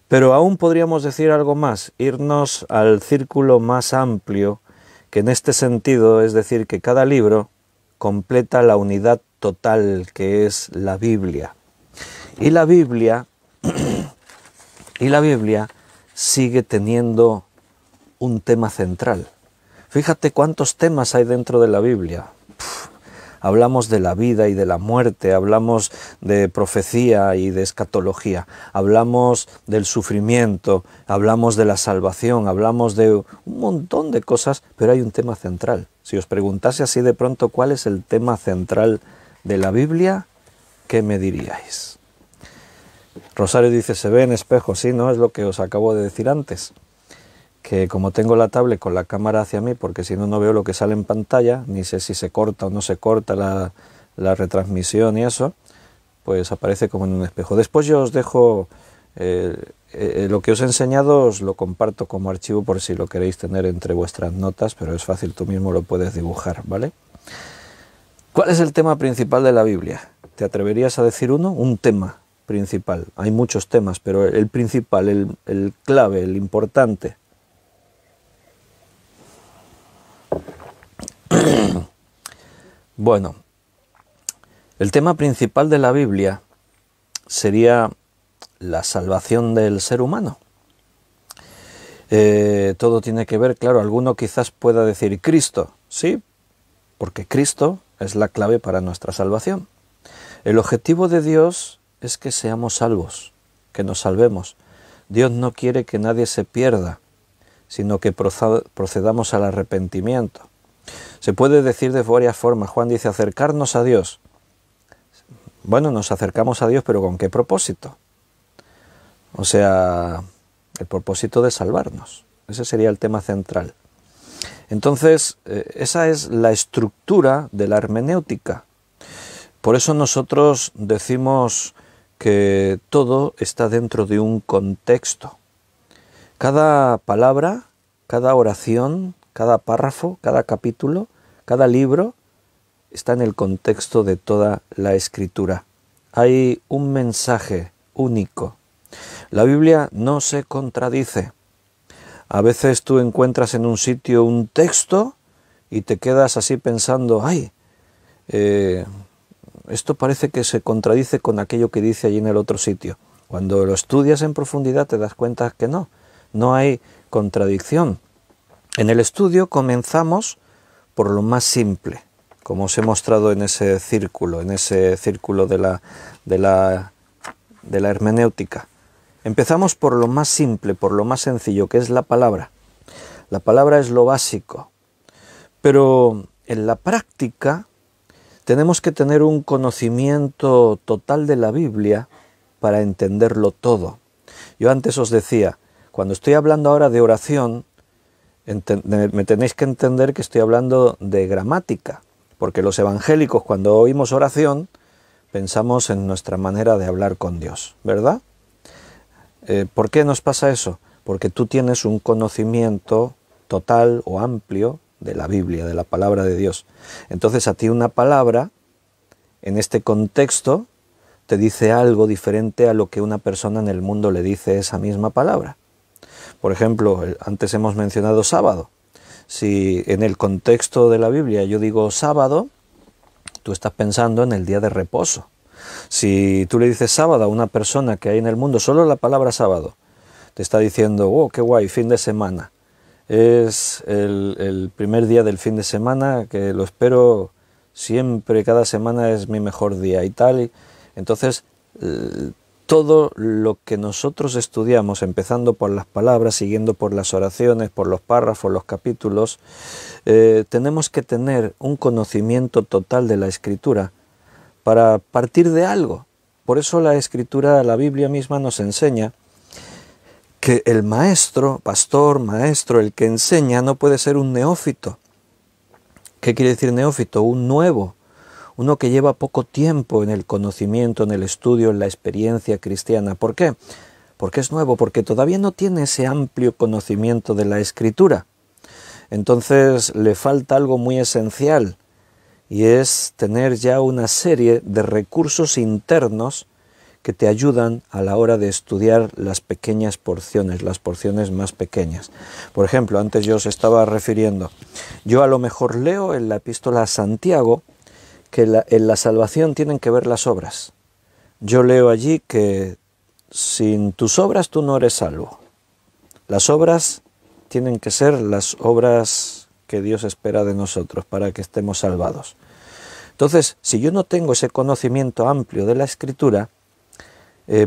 Pero aún podríamos decir algo más, irnos al círculo más amplio, que en este sentido es decir que cada libro completa la unidad total que es la Biblia. Y la Biblia sigue teniendo un tema central. Fíjate cuántos temas hay dentro de la Biblia. Hablamos de la vida y de la muerte, hablamos de profecía y de escatología, hablamos del sufrimiento, hablamos de la salvación, hablamos de un montón de cosas, pero hay un tema central. Si os preguntase así de pronto cuál es el tema central de la Biblia, ¿qué me diríais? Rosario dice, se ve en espejo, sí, ¿no? Es lo que os acabo de decir antes. Que como tengo la tablet con la cámara hacia mí, porque si no, no veo lo que sale en pantalla, ni sé si se corta o no se corta la retransmisión y eso, pues aparece como en un espejo. Después yo os dejo Lo que os he enseñado os lo comparto como archivo por si lo queréis tener entre vuestras notas, pero es fácil, tú mismo lo puedes dibujar, ¿vale? ¿Cuál es el tema principal de la Biblia? ¿Te atreverías a decir uno? Un tema principal. Hay muchos temas, pero el principal, el clave, el importante. Bueno, el tema principal de la Biblia sería la salvación del ser humano. Todo tiene que ver, claro, alguno quizás pueda decir Cristo, sí, porque Cristo es la clave para nuestra salvación. El objetivo de Dios es que seamos salvos, que nos salvemos. Dios no quiere que nadie se pierda, sino que procedamos al arrepentimiento. Se puede decir de varias formas. Juan dice acercarnos a Dios. Bueno, nos acercamos a Dios, pero ¿con qué propósito? O sea, el propósito de salvarnos. Ese sería el tema central. Entonces, esa es la estructura de la hermenéutica. Por eso nosotros decimos que todo está dentro de un contexto. Cada palabra, cada oración, cada párrafo, cada capítulo, cada libro está en el contexto de toda la Escritura. Hay un mensaje único. La Biblia no se contradice. A veces tú encuentras en un sitio un texto y te quedas así pensando, ¡ay! Esto parece que se contradice con aquello que dice allí en el otro sitio. Cuando lo estudias en profundidad te das cuenta que no hay contradicción. En el estudio comenzamos por lo más simple, como os he mostrado en ese círculo de la hermenéutica. Empezamos por lo más simple, por lo más sencillo, que es la palabra. La palabra es lo básico. Pero en la práctica tenemos que tener un conocimiento total de la Biblia para entenderlo todo. Yo antes os decía, cuando estoy hablando ahora de oración, me tenéis que entender que estoy hablando de gramática, porque los evangélicos cuando oímos oración pensamos en nuestra manera de hablar con Dios, ¿verdad? ¿Por qué nos pasa eso? Porque tú tienes un conocimiento total o amplio de la Biblia, de la palabra de Dios. Entonces a ti una palabra, en este contexto, te dice algo diferente a lo que una persona en el mundo le dice esa misma palabra. Por ejemplo, antes hemos mencionado sábado. Si en el contexto de la Biblia yo digo sábado, tú estás pensando en el día de reposo. Si tú le dices sábado a una persona que hay en el mundo, solo la palabra sábado, te está diciendo, oh, qué guay, fin de semana. Es el primer día del fin de semana, que lo espero siempre, cada semana es mi mejor día y tal. Entonces, todo lo que nosotros estudiamos, empezando por las palabras, siguiendo por las oraciones, por los párrafos, los capítulos, tenemos que tener un conocimiento total de la Escritura para partir de algo. Por eso la Escritura, la Biblia misma nos enseña que el maestro, pastor, maestro, el que enseña no puede ser un neófito. ¿Qué quiere decir neófito? Un nuevo, uno que lleva poco tiempo en el conocimiento, en el estudio, en la experiencia cristiana. ¿Por qué? Porque es nuevo, porque todavía no tiene ese amplio conocimiento de la Escritura. Entonces le falta algo muy esencial, y es tener ya una serie de recursos internos que te ayudan a la hora de estudiar las pequeñas porciones, las porciones más pequeñas. Por ejemplo, antes yo os estaba refiriendo, yo a lo mejor leo en la epístola a Santiago que en la salvación tienen que ver las obras. Yo leo allí que sin tus obras tú no eres salvo. Las obras tienen que ser las obras que Dios espera de nosotros para que estemos salvados. Entonces, si yo no tengo ese conocimiento amplio de la Escritura,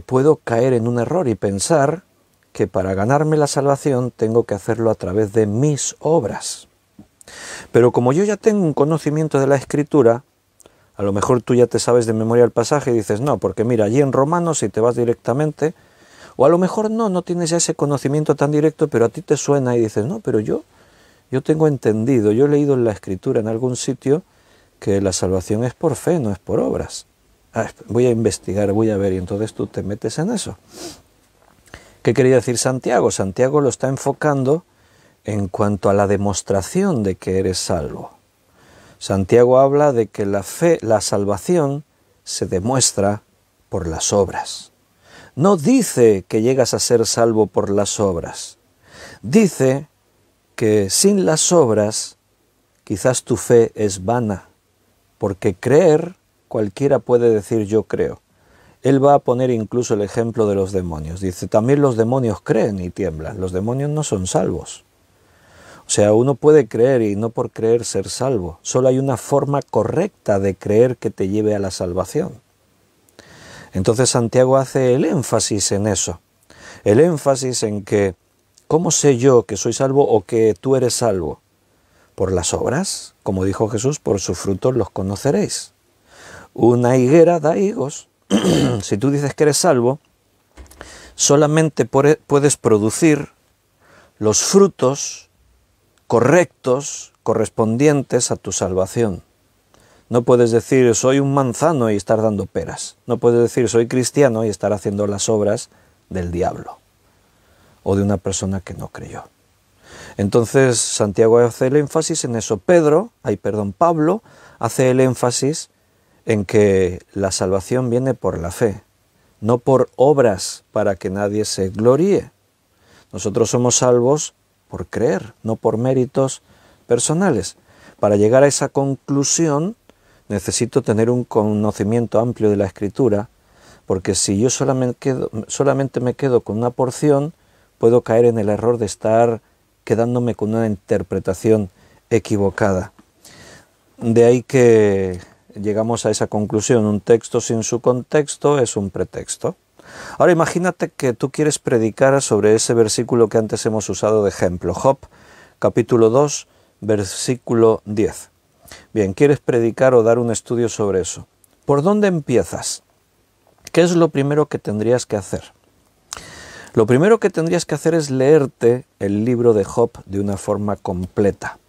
puedo caer en un error y pensar que para ganarme la salvación tengo que hacerlo a través de mis obras. Pero como yo ya tengo un conocimiento de la Escritura, a lo mejor tú ya te sabes de memoria el pasaje y dices, no, porque mira, allí en Romanos si te vas directamente, o a lo mejor no tienes ya ese conocimiento tan directo, pero a ti te suena y dices, no, pero yo tengo entendido, yo he leído en la Escritura en algún sitio que la salvación es por fe, no es por obras. Voy a investigar, voy a ver, y entonces tú te metes en eso. ¿Qué quería decir Santiago? Santiago lo está enfocando en cuanto a la demostración de que eres salvo. Santiago habla de que la fe, la salvación, se demuestra por las obras. No dice que llegas a ser salvo por las obras. Dice que sin las obras quizás tu fe es vana, porque creer, cualquiera puede decir yo creo. Él va a poner incluso el ejemplo de los demonios. Dice, también los demonios creen y tiemblan. Los demonios no son salvos. O sea, uno puede creer y no por creer ser salvo. Solo hay una forma correcta de creer que te lleve a la salvación. Entonces Santiago hace el énfasis en eso. El énfasis en que, ¿cómo sé yo que soy salvo o que tú eres salvo? Por las obras, como dijo Jesús, por sus frutos los conoceréis. Una higuera da higos. Si tú dices que eres salvo, solamente puedes producir los frutos correctos, correspondientes a tu salvación. No puedes decir soy un manzano y estar dando peras. No puedes decir soy cristiano y estar haciendo las obras del diablo o de una persona que no creyó. Entonces Santiago hace el énfasis en eso. Pablo hace el énfasis en que la salvación viene por la fe, no por obras para que nadie se gloríe. Nosotros somos salvos por creer, no por méritos personales. Para llegar a esa conclusión necesito tener un conocimiento amplio de la Escritura, porque si yo solamente me quedo con una porción, puedo caer en el error de estar quedándome con una interpretación equivocada. De ahí que llegamos a esa conclusión, un texto sin su contexto es un pretexto. Ahora imagínate que tú quieres predicar sobre ese versículo que antes hemos usado de ejemplo, Job, capítulo 2, versículo 10. Bien, quieres predicar o dar un estudio sobre eso. ¿Por dónde empiezas? ¿Qué es lo primero que tendrías que hacer? Lo primero que tendrías que hacer es leerte el libro de Job de una forma completa.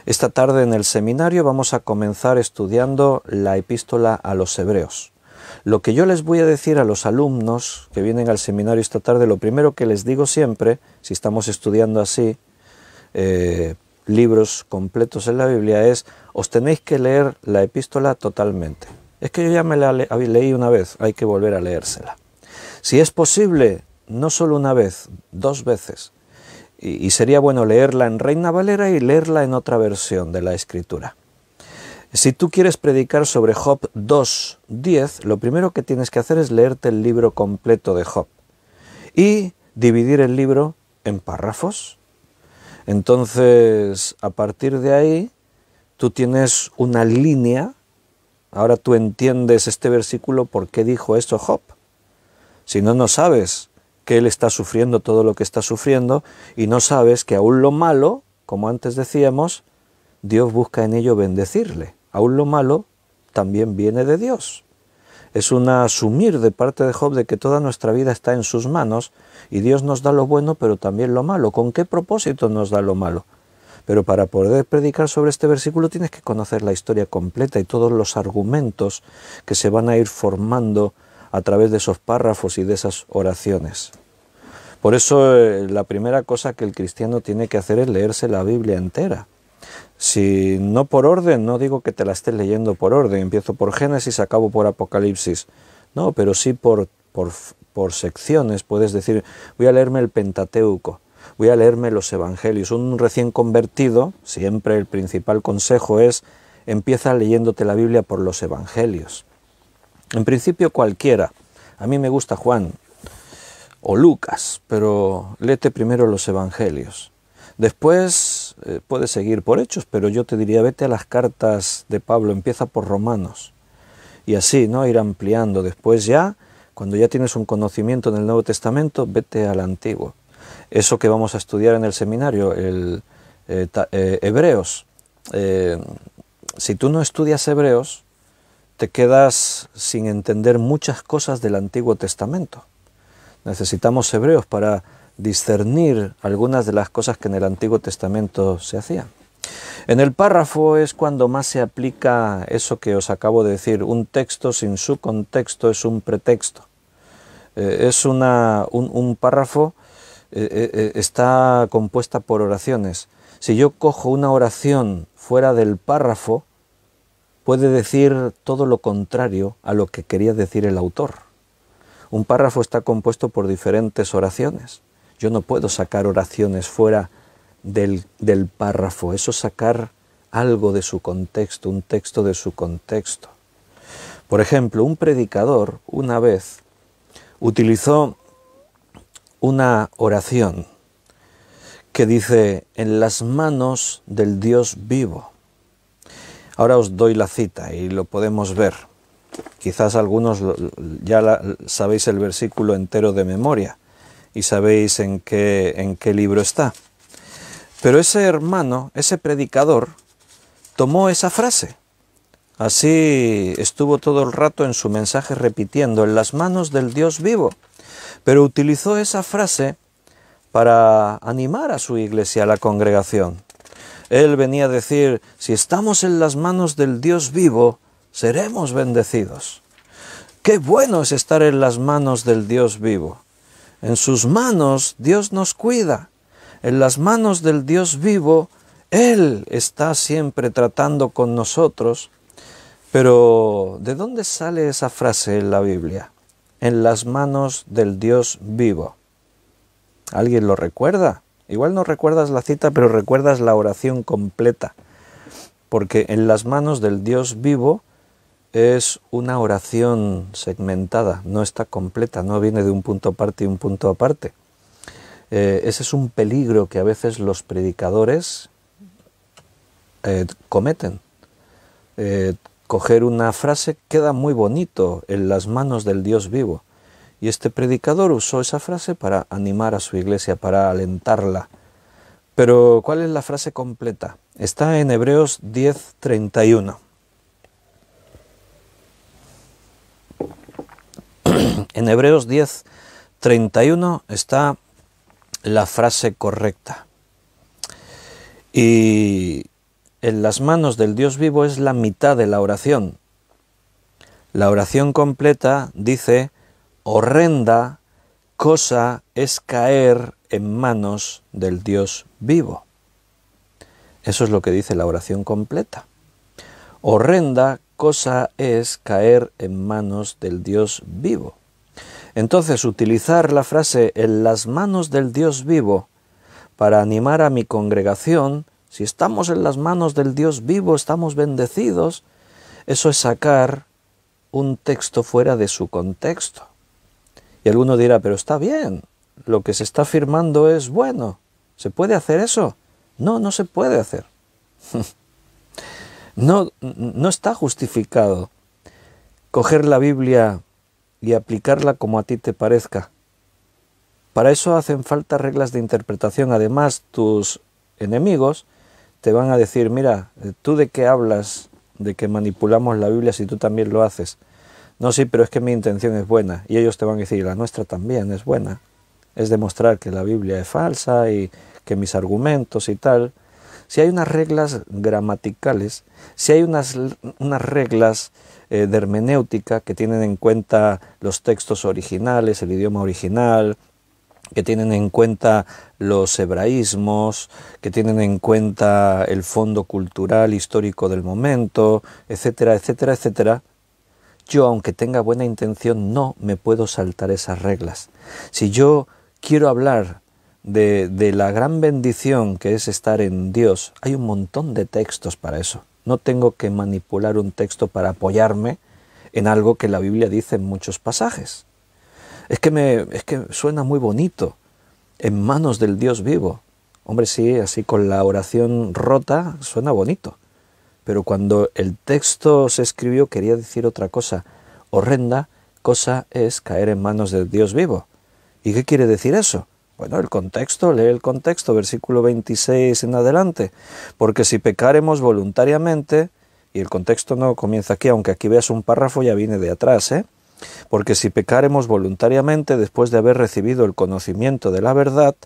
Esta tarde en el seminario vamos a comenzar estudiando la epístola a los Hebreos. Lo que yo les voy a decir a los alumnos que vienen al seminario esta tarde, lo primero que les digo siempre, si estamos estudiando así, libros completos en la Biblia, es os tenéis que leer la epístola totalmente. Es que yo ya me la leí una vez, hay que volver a leérsela. Si es posible, no solo una vez, 2 veces. Y sería bueno leerla en Reina Valera y leerla en otra versión de la Escritura. Si tú quieres predicar sobre Job 2:10, lo primero que tienes que hacer es leerte el libro completo de Job y dividir el libro en párrafos. Entonces, a partir de ahí, tú tienes una línea. Ahora tú entiendes este versículo, ¿por qué dijo esto Job? Si no, no sabes que él está sufriendo todo lo que está sufriendo y no sabes que aún lo malo, como antes decíamos, Dios busca en ello bendecirle. Aún lo malo también viene de Dios. Es un asumir de parte de Job de que toda nuestra vida está en sus manos y Dios nos da lo bueno pero también lo malo. ¿Con qué propósito nos da lo malo? Pero para poder predicar sobre este versículo tienes que conocer la historia completa y todos los argumentos que se van a ir formando a través de esos párrafos y de esas oraciones. Por eso la primera cosa que el cristiano tiene que hacer es leerse la Biblia entera. Si no por orden, no digo que te la estés leyendo por orden, empiezo por Génesis, acabo por Apocalipsis. No, pero sí por secciones. Puedes decir, voy a leerme el Pentateuco, voy a leerme los Evangelios. Un recién convertido, siempre el principal consejo es, empieza leyéndote la Biblia por los Evangelios. En principio cualquiera. A mí me gusta Juan o Lucas, pero léete primero los Evangelios. Después puedes seguir por Hechos, pero yo te diría vete a las cartas de Pablo, empieza por Romanos. Y así, ¿no? Ir ampliando. Después ya, cuando ya tienes un conocimiento en el Nuevo Testamento, vete al Antiguo. Eso que vamos a estudiar en el seminario, Hebreos. Si tú no estudias Hebreos, te quedas sin entender muchas cosas del Antiguo Testamento. Necesitamos Hebreos para discernir algunas de las cosas que en el Antiguo Testamento se hacían. En el párrafo es cuando más se aplica eso que os acabo de decir. Un texto sin su contexto es un pretexto. Es un párrafo, está compuesta por oraciones. Si yo cojo una oración fuera del párrafo, puede decir todo lo contrario a lo que quería decir el autor. Un párrafo está compuesto por diferentes oraciones. Yo no puedo sacar oraciones fuera del párrafo. Eso es sacar algo de su contexto, un texto de su contexto. Por ejemplo, un predicador una vez utilizó una oración que dice: en las manos del Dios vivo. Ahora os doy la cita y lo podemos ver. Quizás algunos ya sabéis el versículo entero de memoria y sabéis en qué libro está. Pero ese hermano, ese predicador, tomó esa frase. Así estuvo todo el rato en su mensaje repitiendo: en las manos del Dios vivo. Pero utilizó esa frase para animar a su iglesia, a la congregación. Él venía a decir: si estamos en las manos del Dios vivo, seremos bendecidos. ¡Qué bueno es estar en las manos del Dios vivo! En sus manos Dios nos cuida. En las manos del Dios vivo, Él está siempre tratando con nosotros. Pero, ¿de dónde sale esa frase en la Biblia? En las manos del Dios vivo. ¿Alguien lo recuerda? Igual no recuerdas la cita, pero recuerdas la oración completa. Porque en las manos del Dios vivo es una oración segmentada, no está completa, no viene de un punto aparte y un punto aparte. Ese es un peligro que a veces los predicadores cometen. Coger una frase queda muy bonito: en las manos del Dios vivo. Y este predicador usó esa frase para animar a su iglesia, para alentarla. Pero, ¿cuál es la frase completa? Está en Hebreos 10:31. En Hebreos 10:31 está la frase correcta. Y en las manos del Dios vivo es la mitad de la oración. La oración completa dice: horrenda cosa es caer en manos del Dios vivo. Eso es lo que dice la oración completa. Horrenda cosa es caer en manos del Dios vivo. Entonces, utilizar la frase en las manos del Dios vivo para animar a mi congregación: si estamos en las manos del Dios vivo, estamos bendecidos. Eso es sacar un texto fuera de su contexto. Y alguno dirá: pero está bien, lo que se está afirmando es bueno. ¿Se puede hacer eso? No, no se puede hacer. No está justificado coger la Biblia y aplicarla como a ti te parezca. Para eso hacen falta reglas de interpretación. Además, tus enemigos te van a decir: mira, ¿tú de qué hablas de que manipulamos la Biblia si tú también lo haces? No, sí, pero es que mi intención es buena. Y ellos te van a decir: la nuestra también es buena. Es demostrar que la Biblia es falsa y que mis argumentos y tal. Si hay unas reglas gramaticales, si hay unas reglas de hermenéutica que tienen en cuenta los textos originales, el idioma original, que tienen en cuenta los hebraísmos, que tienen en cuenta el fondo cultural, histórico del momento, etcétera, etcétera, etcétera, yo, aunque tenga buena intención, no me puedo saltar esas reglas. Si yo quiero hablar de la gran bendición que es estar en Dios, hay un montón de textos para eso. No tengo que manipular un texto para apoyarme en algo que la Biblia dice en muchos pasajes. Es que suena muy bonito: en manos del Dios vivo. Hombre, sí, así con la oración rota suena bonito. Pero cuando el texto se escribió quería decir otra cosa. Horrenda cosa es caer en manos del Dios vivo. ¿Y qué quiere decir eso? Bueno, el contexto, lee el contexto, versículo 26 en adelante. Porque si pecaremos voluntariamente, y el contexto no comienza aquí, aunque aquí veas un párrafo, ya viene de atrás, Porque si pecaremos voluntariamente después de haber recibido el conocimiento de la verdad,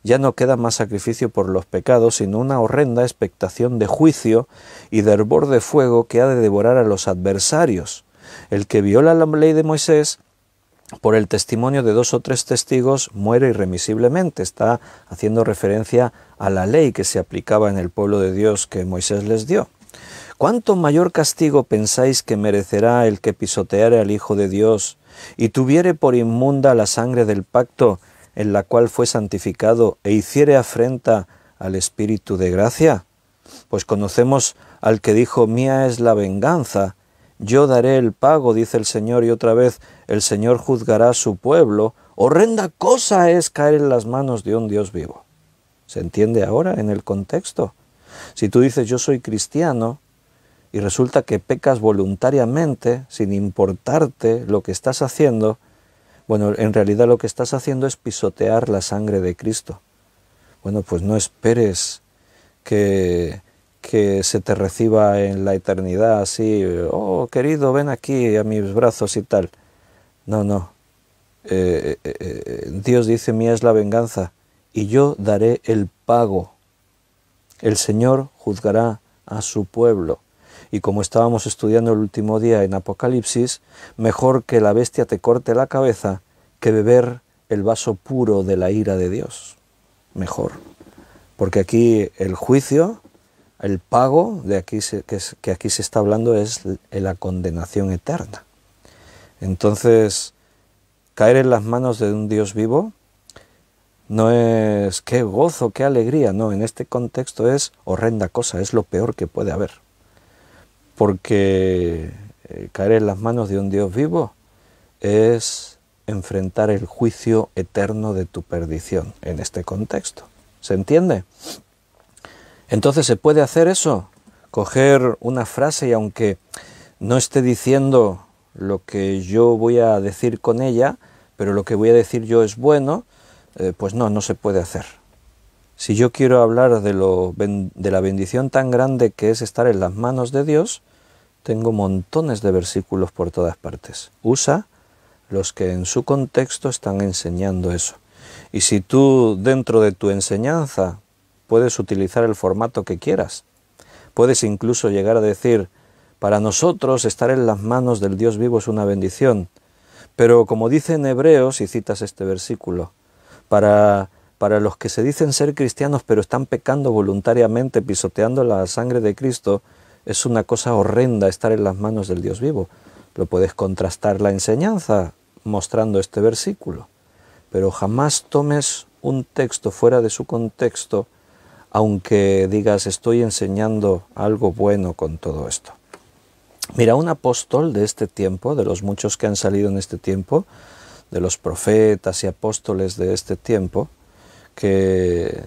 ya no queda más sacrificio por los pecados, sino una horrenda expectación de juicio y de hervor de fuego que ha de devorar a los adversarios. El que viola la ley de Moisés por el testimonio de 2 o 3 testigos muere irremisiblemente. Está haciendo referencia a la ley que se aplicaba en el pueblo de Dios que Moisés les dio. ¿Cuánto mayor castigo pensáis que merecerá el que pisoteare al Hijo de Dios y tuviere por inmunda la sangre del pacto en la cual fue santificado e hiciere afrenta al Espíritu de gracia? Pues conocemos al que dijo: mía es la venganza, yo daré el pago, dice el Señor, y otra vez el Señor juzgará a su pueblo. Horrenda cosa es caer en las manos de un Dios vivo. ¿Se entiende ahora en el contexto? Si tú dices yo soy cristiano y resulta que pecas voluntariamente, sin importarte lo que estás haciendo, bueno, en realidad lo que estás haciendo es pisotear la sangre de Cristo. Bueno, pues no esperes que se te reciba en la eternidad así: oh, querido, ven aquí a mis brazos y tal. No. Dios dice: mía es la venganza y yo daré el pago. El Señor juzgará a su pueblo. Y como estábamos estudiando el último día en Apocalipsis, mejor que la bestia te corte la cabeza que beber el vaso puro de la ira de Dios. Mejor. Porque aquí el juicio, el pago de aquí que aquí se está hablando es la condenación eterna. Entonces, caer en las manos de un Dios vivo no es qué gozo, qué alegría. No, en este contexto es horrenda cosa, es lo peor que puede haber. Porque caer en las manos de un Dios vivo es enfrentar el juicio eterno de tu perdición en este contexto. ¿Se entiende? Entonces, ¿se puede hacer eso? Coger una frase y aunque no esté diciendo lo que yo voy a decir con ella, pero lo que voy a decir yo es bueno, pues no se puede hacer. Si yo quiero hablar de la bendición tan grande que es estar en las manos de Dios, tengo montones de versículos por todas partes. Usa los que en su contexto están enseñando eso. Y si tú dentro de tu enseñanza puedes utilizar el formato que quieras, puedes incluso llegar a decir: para nosotros estar en las manos del Dios vivo es una bendición, pero como dice en Hebreos, y citas este versículo, para los que se dicen ser cristianos pero están pecando voluntariamente, pisoteando la sangre de Cristo, es una cosa horrenda estar en las manos del Dios vivo. Lo puedes contrastar la enseñanza mostrando este versículo, pero jamás tomes un texto fuera de su contexto, aunque digas estoy enseñando algo bueno con todo esto. Mira, un apóstol de este tiempo, de los muchos que han salido en este tiempo, de los profetas y apóstoles de este tiempo, que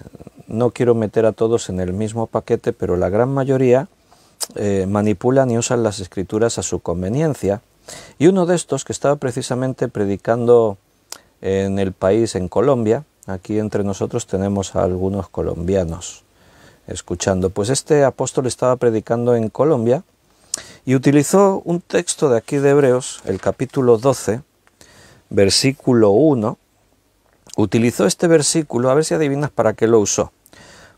no quiero meter a todos en el mismo paquete, pero la gran mayoría manipulan y usan las escrituras a su conveniencia. Y uno de estos, que estaba precisamente predicando en el país, en Colombia, aquí entre nosotros tenemos a algunos colombianos escuchando, pues este apóstol estaba predicando en Colombia y utilizó un texto de aquí de Hebreos, el capítulo 12, versículo 1, utilizó este versículo, a ver si adivinas para qué lo usó.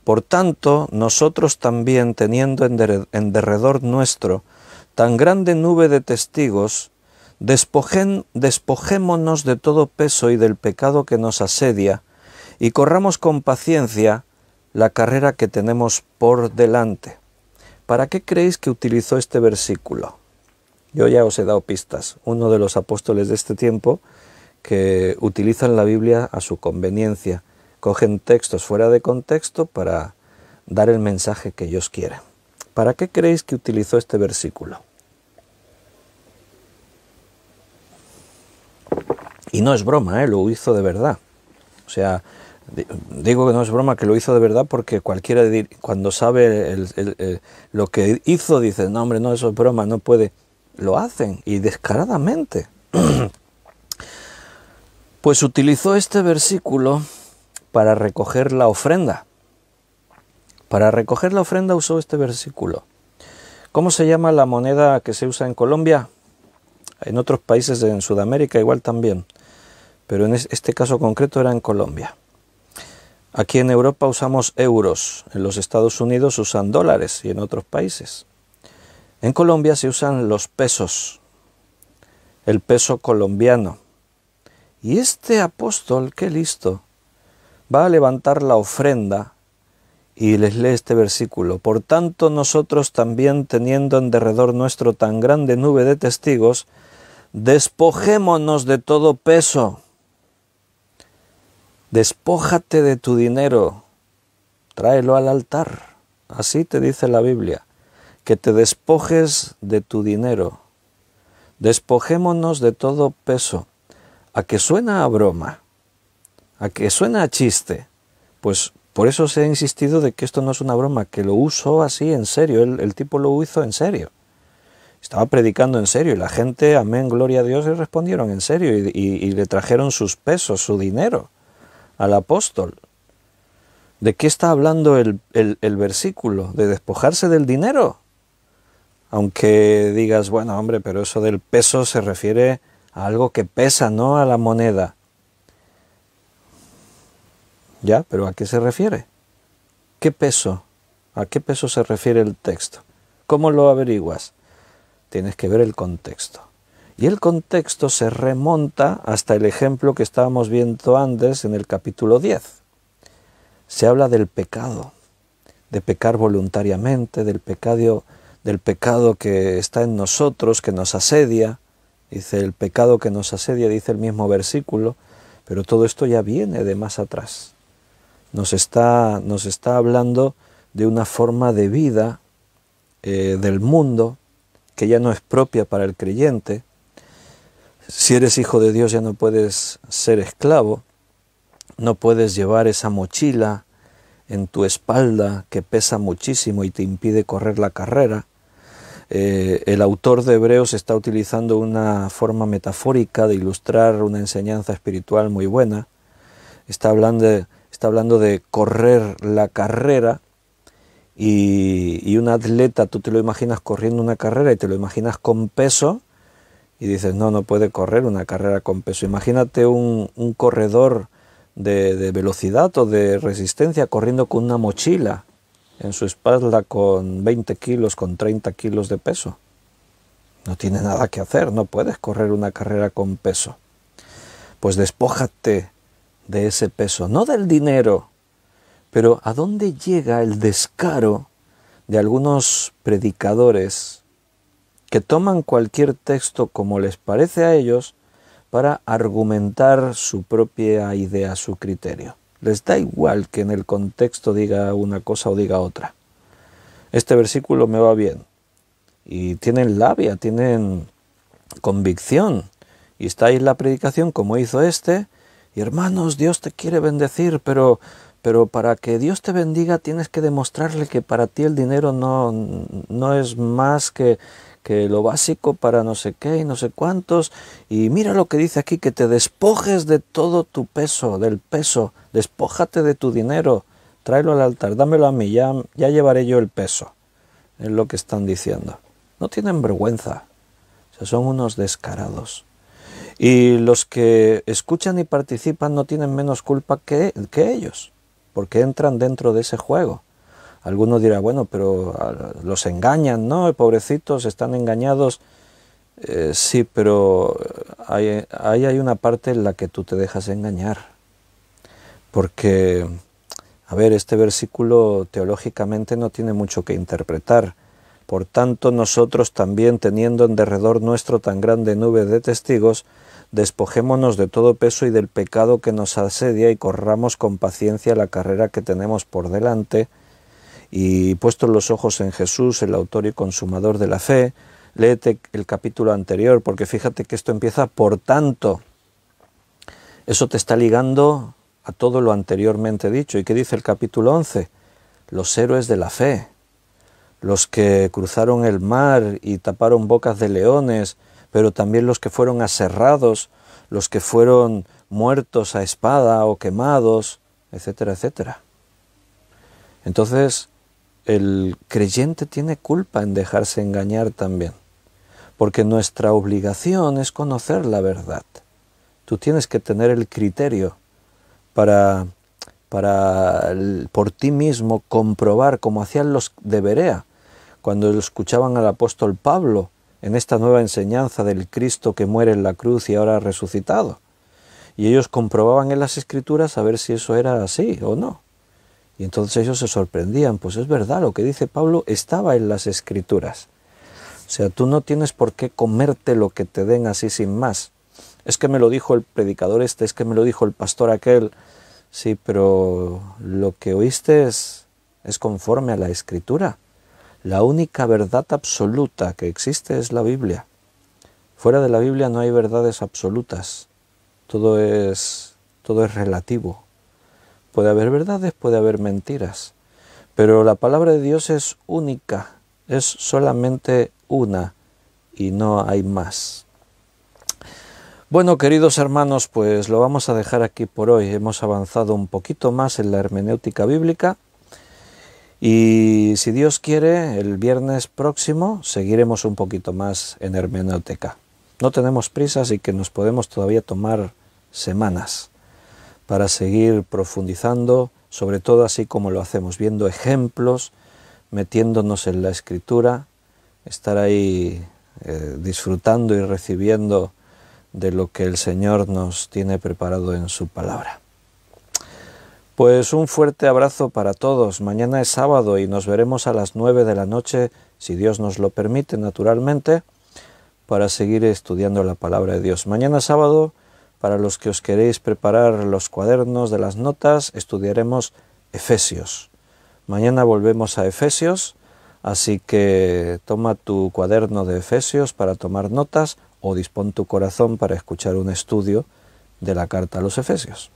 Por tanto, nosotros también, teniendo en derredor nuestro tan grande nube de testigos, despojémonos de todo peso y del pecado que nos asedia, y corramos con paciencia la carrera que tenemos por delante. ¿Para qué creéis que utilizó este versículo? Yo ya os he dado pistas. Uno de los apóstoles de este tiempo que utilizan la Biblia a su conveniencia, cogen textos fuera de contexto para dar el mensaje que ellos quieren. ¿Para qué creéis que utilizó este versículo? Y no es broma, lo hizo de verdad. O sea, digo que no es broma, que lo hizo de verdad, porque cualquiera cuando sabe lo que hizo dice: no hombre, no, eso es broma, no puede. Lo hacen, y descaradamente. Pues utilizó este versículo para recoger la ofrenda. Para recoger la ofrenda usó este versículo. ¿Cómo se llama la moneda que se usa en Colombia? En otros países en Sudamérica igual también, pero en este caso concreto era en Colombia. Aquí en Europa usamos euros, en los Estados Unidos usan dólares y en otros países. En Colombia se usan los pesos, el peso colombiano. Y este apóstol, qué listo, va a levantar la ofrenda y les lee este versículo. Por tanto, nosotros también, teniendo en derredor nuestro tan grande nube de testigos, despojémonos de todo peso. Despójate de tu dinero, tráelo al altar. Así te dice la Biblia, que te despojes de tu dinero. Despojémonos de todo peso. ¿A que suena a broma? ¿A que suena a chiste? Pues por eso se ha insistido de que esto no es una broma, que lo usó así en serio, el tipo lo hizo en serio. Estaba predicando en serio y la gente, amén, gloria a Dios, y respondieron en serio y le trajeron sus pesos, su dinero al apóstol. ¿De qué está hablando el versículo? ¿De despojarse del dinero? Aunque digas, bueno, hombre, pero eso del peso se refiere a algo que pesa, no a la moneda. Ya, pero ¿a qué se refiere? ¿Qué peso? ¿A qué peso se refiere el texto? ¿Cómo lo averiguas? Tienes que ver el contexto. Y el contexto se remonta hasta el ejemplo que estábamos viendo antes en el capítulo 10. Se habla del pecado, de pecar voluntariamente, del pecado que está en nosotros, que nos asedia. Dice, el pecado que nos asedia, dice el mismo versículo, pero todo esto ya viene de más atrás. Nos está hablando de una forma de vida del mundo que ya no es propia para el creyente. Si eres hijo de Dios ya no puedes ser esclavo, no puedes llevar esa mochila en tu espalda que pesa muchísimo y te impide correr la carrera. El autor de Hebreos está utilizando una forma metafórica de ilustrar una enseñanza espiritual muy buena. Está hablando de correr la carrera y un atleta, tú te lo imaginas corriendo una carrera y te lo imaginas con peso y dices, no puede correr una carrera con peso. Imagínate un corredor de velocidad o de resistencia corriendo con una mochila en su espalda con 20 kilos, con 30 kilos de peso. No tiene nada que hacer, no puedes correr una carrera con peso. Pues despójate de ese peso, no del dinero, pero ¿a dónde llega el descaro de algunos predicadores que toman cualquier texto como les parece a ellos para argumentar su propia idea, su criterio? Les da igual que en el contexto diga una cosa o diga otra. Este versículo me va bien. Y tienen labia, tienen convicción. Y está ahí la predicación como hizo este. Y hermanos, Dios te quiere bendecir, pero para que Dios te bendiga tienes que demostrarle que para ti el dinero no es más que lo básico para no sé qué y no sé cuántos. Y mira lo que dice aquí, que te despojes de todo tu peso, del peso. Despójate de tu dinero, tráelo al altar, dámelo a mí, ya llevaré yo el peso. Es lo que están diciendo. No tienen vergüenza, o sea, son unos descarados. Y los que escuchan y participan no tienen menos culpa que ellos, porque entran dentro de ese juego. Alguno dirá, bueno, pero los engañan, ¿no? Pobrecitos, están engañados. Sí, pero ahí hay una parte en la que tú te dejas engañar. Porque, a ver, este versículo teológicamente no tiene mucho que interpretar. Por tanto, nosotros también, teniendo en derredor nuestro tan grande nube de testigos, despojémonos de todo peso y del pecado que nos asedia y corramos con paciencia la carrera que tenemos por delante. Y puestos los ojos en Jesús, el autor y consumador de la fe, léete el capítulo anterior, porque fíjate que esto empieza por tanto. Eso te está ligando a todo lo anteriormente dicho. ¿Y qué dice el capítulo 11? Los héroes de la fe, los que cruzaron el mar y taparon bocas de leones, pero también los que fueron aserrados, los que fueron muertos a espada o quemados, etcétera, etcétera. Entonces, el creyente tiene culpa en dejarse engañar también, porque nuestra obligación es conocer la verdad. Tú tienes que tener el criterio para por ti mismo comprobar, como hacían los de Berea, cuando escuchaban al apóstol Pablo en esta nueva enseñanza del Cristo que muere en la cruz y ahora ha resucitado. Y ellos comprobaban en las Escrituras a ver si eso era así o no. Y entonces ellos se sorprendían, pues es verdad, lo que dice Pablo estaba en las Escrituras. O sea, tú no tienes por qué comerte lo que te den así sin más. Es que me lo dijo el predicador este, es que me lo dijo el pastor aquel. Sí, pero lo que oíste es conforme a la Escritura. La única verdad absoluta que existe es la Biblia. Fuera de la Biblia no hay verdades absolutas. Todo es relativo. Puede haber verdades, puede haber mentiras, pero la palabra de Dios es única, es solamente una y no hay más. Bueno, queridos hermanos, pues lo vamos a dejar aquí por hoy. Hemos avanzado un poquito más en la hermenéutica bíblica y si Dios quiere, el viernes próximo seguiremos un poquito más en hermenéutica. No tenemos prisa, así que nos podemos todavía tomar semanas para seguir profundizando, sobre todo así como lo hacemos, viendo ejemplos, metiéndonos en la Escritura, estar ahí disfrutando y recibiendo de lo que el Señor nos tiene preparado en su palabra. Pues un fuerte abrazo para todos. Mañana es sábado y nos veremos a las 9 de la noche, si Dios nos lo permite, naturalmente, para seguir estudiando la palabra de Dios. Mañana sábado, para los que os queréis preparar los cuadernos de las notas, estudiaremos Efesios. Mañana volvemos a Efesios, así que toma tu cuaderno de Efesios para tomar notas o dispón tu corazón para escuchar un estudio de la carta a los Efesios.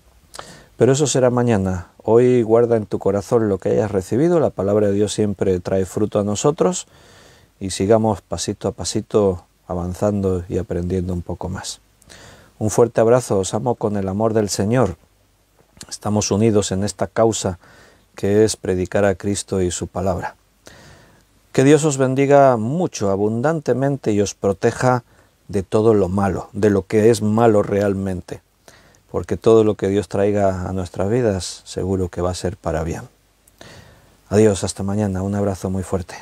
Pero eso será mañana. Hoy guarda en tu corazón lo que hayas recibido. La palabra de Dios siempre trae fruto a nosotros y sigamos pasito a pasito avanzando y aprendiendo un poco más. Un fuerte abrazo, os amo con el amor del Señor. Estamos unidos en esta causa que es predicar a Cristo y su palabra. Que Dios os bendiga mucho, abundantemente y os proteja de todo lo malo, de lo que es malo realmente, porque todo lo que Dios traiga a nuestras vidas seguro que va a ser para bien. Adiós, hasta mañana, un abrazo muy fuerte.